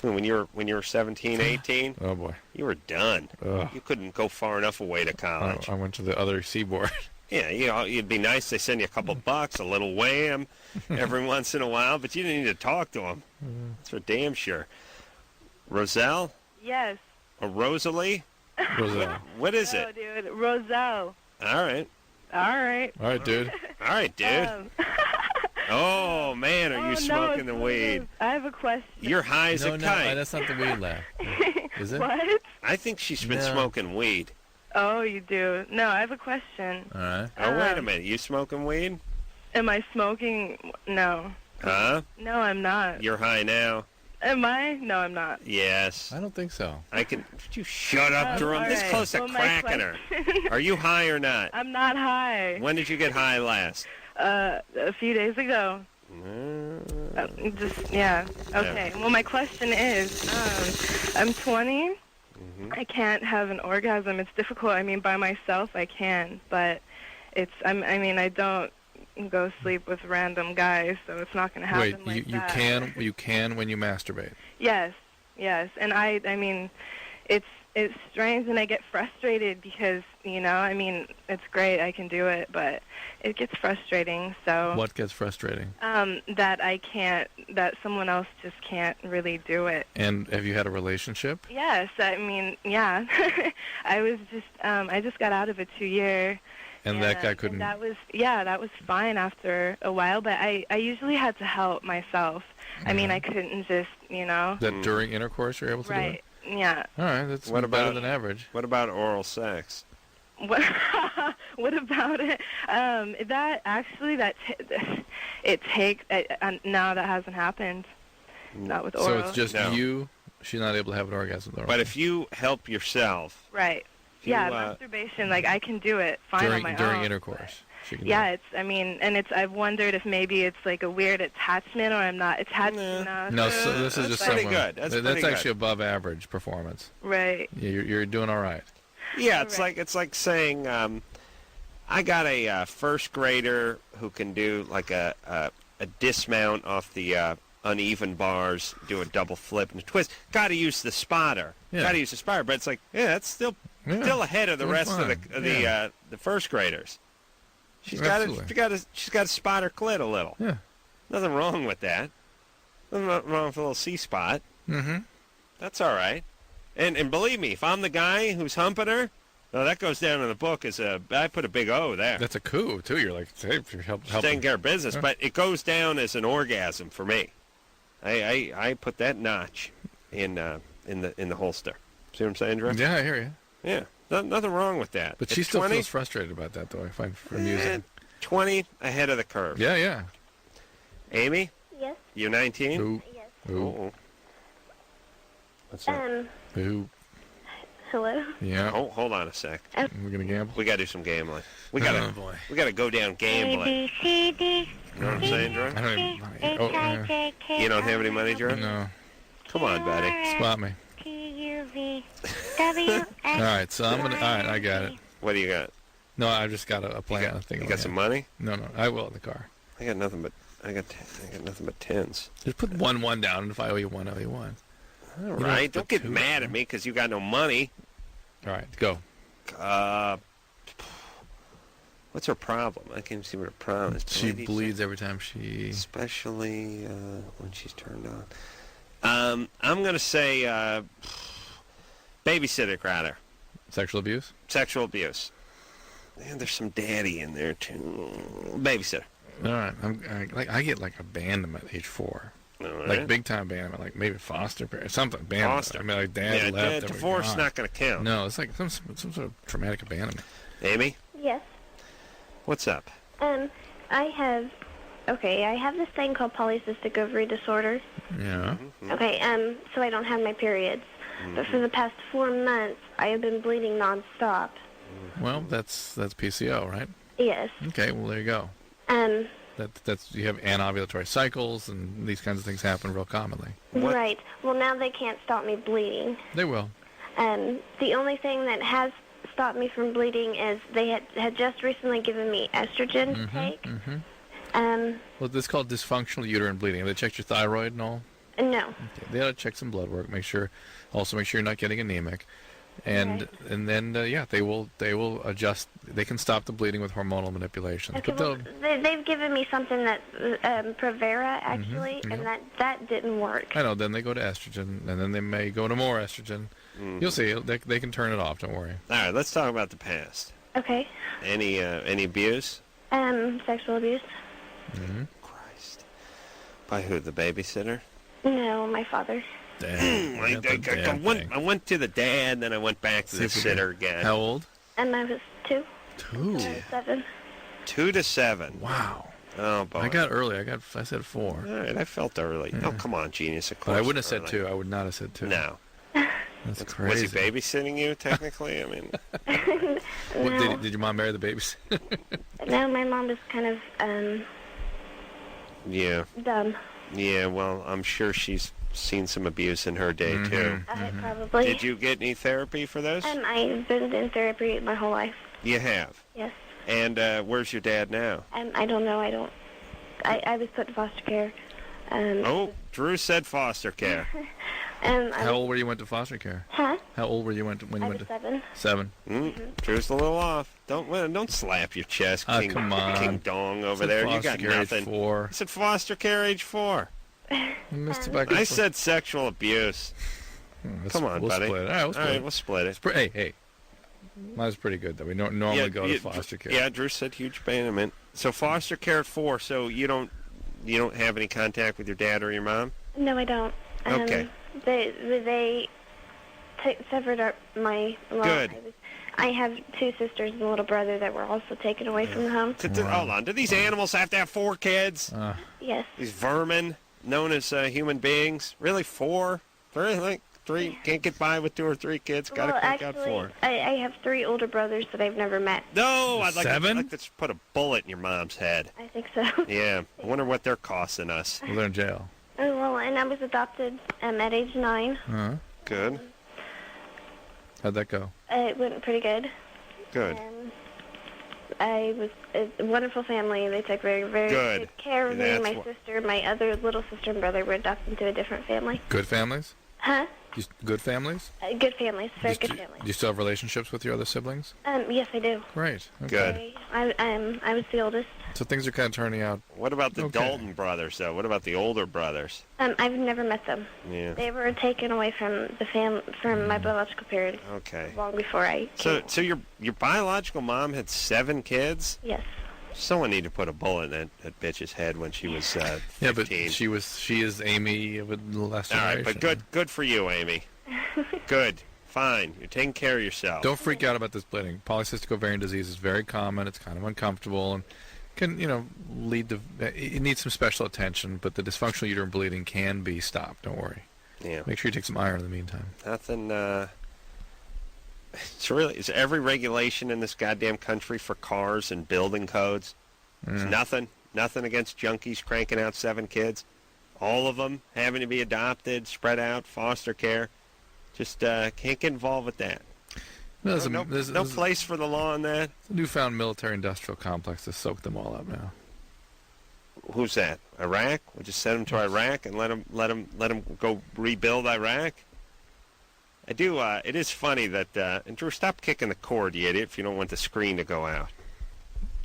When you were 17, 18, oh boy, you were done. Ugh. You couldn't go far enough away to college. I went to the other seaboard. Yeah, it'd be nice. They send you a couple bucks, a little wham, every once in a while, but you didn't need to talk to them. That's for damn sure. Roselle? Yes. Or Rosalie? Roselle. What is Oh, it? dude, Roselle. All right. All right. All right, dude. All right, dude. Oh, man, are you smoking the weed? I have a question. You're high as a kite. No, that's not the weed laugh. Is it? What? I think she's been No. smoking weed. Oh, you do? No, I have a question. All right. Oh, wait a minute. You smoking weed? Am I smoking? No. Huh? No, I'm not. You're high now? Am I? No, I'm not. Yes. I don't think so. Would you shut up, Jerome? all This right. close to Well, my cracking her. Are you high or not? I'm not high. When did you get high last? A few days ago. Yeah. Okay. Well, my question is, I'm 20. I can't have an orgasm. It's difficult. I mean, by myself, I can, but I don't go sleep with random guys, so it's not going to happen Wait, like that. you can when you masturbate. Yes. And I mean, it's strange, and I get frustrated because, it's great, I can do it, but it gets frustrating, so... What gets frustrating? That someone else just can't really do it. And have you had a relationship? Yes, I mean, yeah. I just got out of a 2-year... And that guy couldn't... That was fine after a while, but I usually had to help myself. I mean, I couldn't just, That during intercourse you're able to do it? Right, yeah. All right, that's better than average. What about oral sex? What about it? That actually, it takes. No, that hasn't happened. Not with oral. So it's just you. She's not able to have an orgasm with oral. But if you help yourself. Right. Yeah, masturbation, like I can do it fine on my own. During intercourse. Yeah, I've wondered if maybe it's like a weird attachment or I'm not attached enough. No, so this is just pretty good. That's actually above average performance. Right. You're doing all right. Yeah, it's like saying, I got a first grader who can do like a dismount off the uneven bars, do a double flip and a twist. Got to use the spotter. Yeah. Got to use the spotter, but it's like, that's still ahead of the rest of the first graders. She's got to spot her clit a little. Yeah. Nothing wrong with that. Nothing wrong with a little C-spot. Mm-hmm. That's all right. And believe me, if I'm the guy who's humping her, that goes down in the book as I put a big O there. That's a coup too. You're like, hey, help. Taking care of business, but it goes down as an orgasm for me. I put that notch in the holster. See what I'm saying, Drew? Yeah, I hear you. Yeah. Nothing wrong with that. But she still feels frustrated about that, though, I find, from music. 20 ahead of the curve. Yeah. Amy? Yes? You're 19? Ooh. Yes. Ooh. What's that? Ooh. Hello? Yeah. Hold on a sec. Oh. We're going to gamble? We got to do some gambling. We got to go down gambling. A, B, C, D, you know what I'm saying, Drew? I don't even money. You don't have any money, Drew? No. Come on, buddy. Spot me. All right, so I'm gonna. All right, I got it. What do you got? No, I just got a plan. You got some money? No, I will in the car. I got nothing but tens. Just put 1-1 down, and if I owe you one, I owe you one. All right, don't get mad at me because you got no money. All right, go. What's her problem? I can't see what her problem is. She bleeds every time she... Especially when she's turned on. I'm going to say babysitter crowder. Sexual abuse? Sexual abuse. And there's some daddy in there, too. Babysitter. All right. I get like abandonment at age 4. Right. Like big-time abandonment, like maybe foster parent, something. Abandonment. Foster. I mean, like dad left. Divorce is not going to count. No, it's like some sort of traumatic abandonment. Amy? Yes. What's up? I have this thing called polycystic ovary disorder. Yeah. Mm-hmm. Okay, so I don't have my periods. Mm-hmm. But for the past 4 months, I have been bleeding nonstop. Well, that's PCO, right? Yes. Okay, well, there you go. That's you have anovulatory cycles, and these kinds of things happen real commonly. Right. Well, now they can't stop me bleeding. They will. The only thing that has stopped me from bleeding is they had just recently given me estrogen to take. Mm-hmm. Well, this is called dysfunctional uterine bleeding. Have they checked your thyroid and all? No. Okay. They ought to check some blood work. Make sure you're not getting anemic, and then they will adjust. They can stop the bleeding with hormonal manipulation. Okay, well, they've given me something that Provera actually, and that didn't work. I know. Then they go to estrogen, and then they may go to more estrogen. Mm-hmm. You'll see. They can turn it off. Don't worry. All right. Let's talk about the past. Okay. Any abuse? Sexual abuse. Mm-hmm. Christ. By who? The babysitter? No, my father. Damn. I went to the dad, then I went back to the sitter again. How old? I was 2. 2? 7. 2 to 7. Wow. Oh boy. I got early. I said 4. All right, I felt early. Yeah. Oh, come on, genius. Of course. But I wouldn't have said 2. I would not have said 2. No. That's crazy. Was he babysitting you, technically? I mean... No. Did your mom marry the babysitter? No, my mom is kind of, dumb. Yeah, well, I'm sure she's seen some abuse in her day, too. Probably. Did you get any therapy for those? I've been in therapy my whole life. You have? Yes. And where's your dad now? I don't know. I was put in foster care. Drew said foster care. How old were you when you went to foster care? Huh? How old were you when you went to... 7. 7. Drew's a little off. Don't slap your chest, King, come on. King Dong over there. You got nothing. Age 4. I said foster care age 4. I said sexual abuse. Come on, we'll buddy. Split it. All right, we'll split it. Hey. Mine's pretty good, though. We don't normally go to foster care. Yeah, Drew said huge abandonment. So foster care at 4, so you don't have any contact with your dad or your mom? No, I don't. Okay. They severed my... Well, Good. I have 2 sisters and a little brother that were also taken away from the home. Hold on. Do these animals have to have 4 kids? Yes. These vermin, known as human beings? Really, 4? Really? Like 3? Can't get by with 2 or 3 kids? Got to crank out 4. I have 3 older brothers that I've never met. No, I'd like 7? to just put a bullet in your mom's head. I think so. Yeah. I wonder what they're costing us. Well, they're in jail. Oh, well, and I was adopted at age 9. Good. How'd that go? It went pretty good. Good. I was a wonderful family. They took very, very good care of me. My sister, my other little sister and brother were adopted into a different family. Good families? Huh? Good families? Good families. Very good families. Do you still have relationships with your other siblings? Yes, I do. Great. Okay. Good. I was the oldest. So things are kind of turning out. What about the Dalton brothers, though? What about the older brothers? I've never met them. Yeah. They were taken away from the from my biological parents. Okay. Long before I came. So your biological mom had 7 kids? Yes. Someone need to put a bullet in that bitch's head when she was 15. Yeah, but she is Amy with the last generation. All right, but good for you, Amy. Good. Fine. You're taking care of yourself. Don't freak out about this bleeding. Polycystic ovarian disease is very common. It's kind of uncomfortable and can, lead to. It needs some special attention, but the dysfunctional uterine bleeding can be stopped. Don't worry. Yeah. Make sure you take some iron in the meantime. Nothing. Is every regulation in this goddamn country for cars and building codes? There's nothing against junkies cranking out 7 kids. All of them having to be adopted, spread out, foster care. Just can't get involved with that. There's no place for the law on that. It's a newfound military-industrial complex to soak them all up now. Who's that? Iraq? We'll just send them to Iraq and let them go rebuild Iraq. I do. It is funny that. And Drew, stop kicking the cord, you idiot! If you don't want the screen to go out.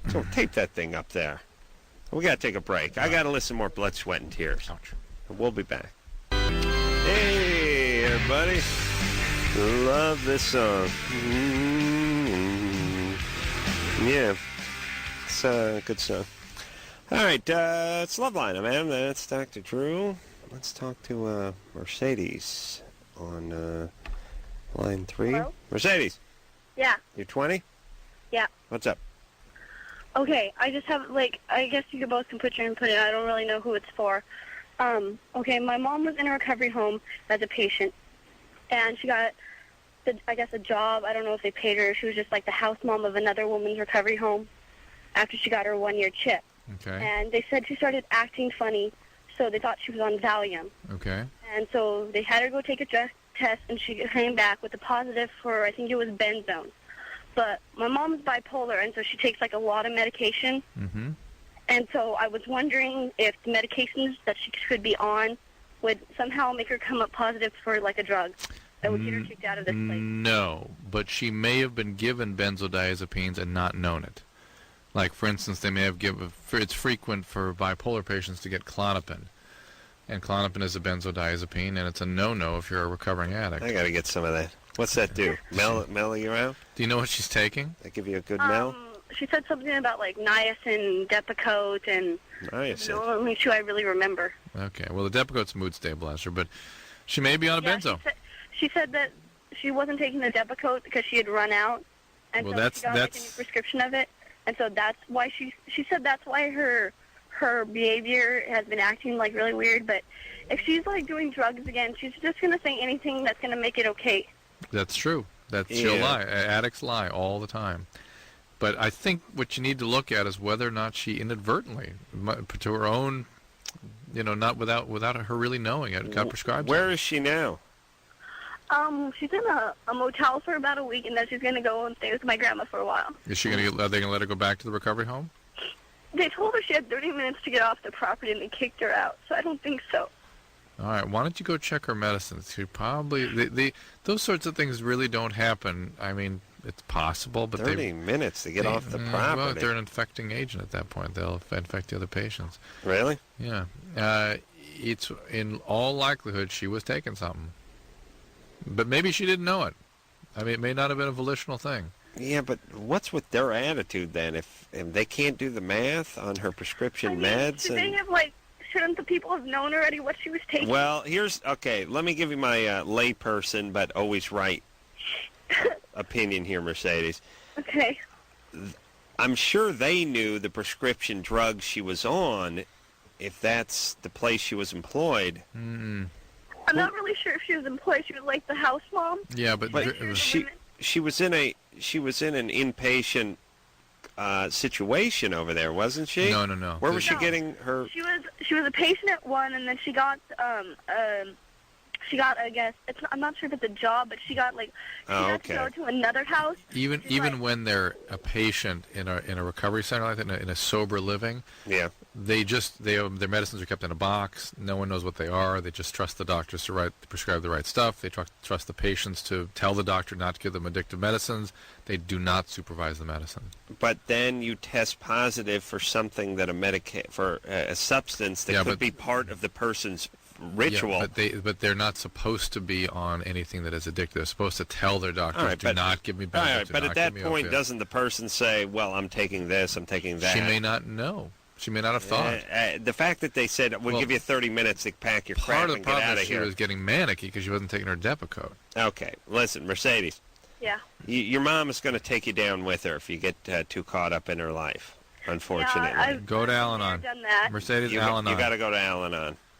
So tape that thing up there. We got to take a break. I got to listen more Blood, Sweat, and Tears. Ouch. We'll be back. Hey, everybody. Love this song. Yeah. It's a good song. All right. It's Loveline, man. That's Dr. Drew. Let's talk to Mercedes on line 3. Hello? Mercedes. Yeah. You're 20? Yeah. What's up? Okay, I just have, I guess you both can put your input in. I don't really know who it's for. Okay, my mom was in a recovery home as a patient, and she got, a job. I don't know if they paid her. She was just like the house mom of another woman's recovery home after she got her 1-year chip. Okay. And they said she started acting funny, so they thought she was on Valium. Okay. And so they had her go take a test, and she came back with a positive for, I think it was benzone. But my mom's bipolar, and so she takes, a lot of medication. Mm-hmm. And so I was wondering if the medications that she could be on would somehow make her come up positive for, a drug that would get her kicked out of this place. No, but she may have been given benzodiazepines and not known it. Like, for instance, they may have given... It's frequent for bipolar patients to get Klonopin. And Klonopin is a benzodiazepine, and it's a no-no if you're a recovering addict. I got to get some of that. What's that do? Mellow you out? Do you know what she's taking? They give you a good mel? She said something about, niacin, Depakote, and... Niacin. The only 2 I really remember. Okay, well, the Depakote's a mood stabilizer, but she may be on a benzo. She said that she wasn't taking the Depakote because she had run out, and Well, so that's- she got a new prescription of it, and so that's why she said that's why her behavior has been acting really weird. But if she's doing drugs again, she's just gonna say anything that's gonna make it okay. That's true. She'll lie. Addicts lie all the time. But I think what you need to look at is whether or not she inadvertently, to her own, not without her really knowing it, got prescribed. Where is she now? She's in a motel for about a week, and then she's gonna go and stay with my grandma for a while. Is she going to? Are they going to let her go back to the recovery home? They told her she had 30 minutes to get off the property, and they kicked her out. So I don't think so. All right. Why don't you go check her medicines? She probably those sorts of things really don't happen. I mean, it's possible, but 30 minutes to get off the property. Well, they're an infecting agent at that point. They'll infect the other patients. Really? Yeah. It's in all likelihood she was taking something, but maybe she didn't know it. I mean, it may not have been a volitional thing. Yeah, but what's with their attitude then? If they can't do the math on her prescription meds, should they have shouldn't the people have known already what she was taking? Well, let me give you my layperson but always right opinion here, Mercedes. Okay. I'm sure they knew the prescription drugs she was on, if that's the place she was employed. I'm not really sure if she was employed. She was like the house mom. Yeah, but she was in an inpatient situation over there, wasn't she? No. Where was she getting her? She was a patient at one, and then she got I guess I'm not sure if it's a job, but she got like she got to go to another house. Even when they're a patient in a recovery center like that, in a sober living, their medicines are kept in a box. No one knows what they are. They just trust the doctors to prescribe the right stuff. They trust the patients to tell the doctor not to give them addictive medicines. They do not supervise the medicine. But then you test positive for something that a substance that could be part of the person's ritual. Yeah, but they're not supposed to be on anything that is addictive. They're supposed to tell their doctors, do not give me benefits. But at that point, doesn't the person say, well, I'm taking this, I'm taking that? She may not know. She may not have thought. The fact that they said, we'll give you 30 minutes to pack your crap and get out of here. She was getting manicky because she wasn't taking her Depakote. Okay. Listen, Mercedes. Yeah. Your mom is going to take you down with her if you get too caught up in her life, unfortunately. Go to Al-Anon. Mercedes, Al-Anon. You got to go to Al-Anon.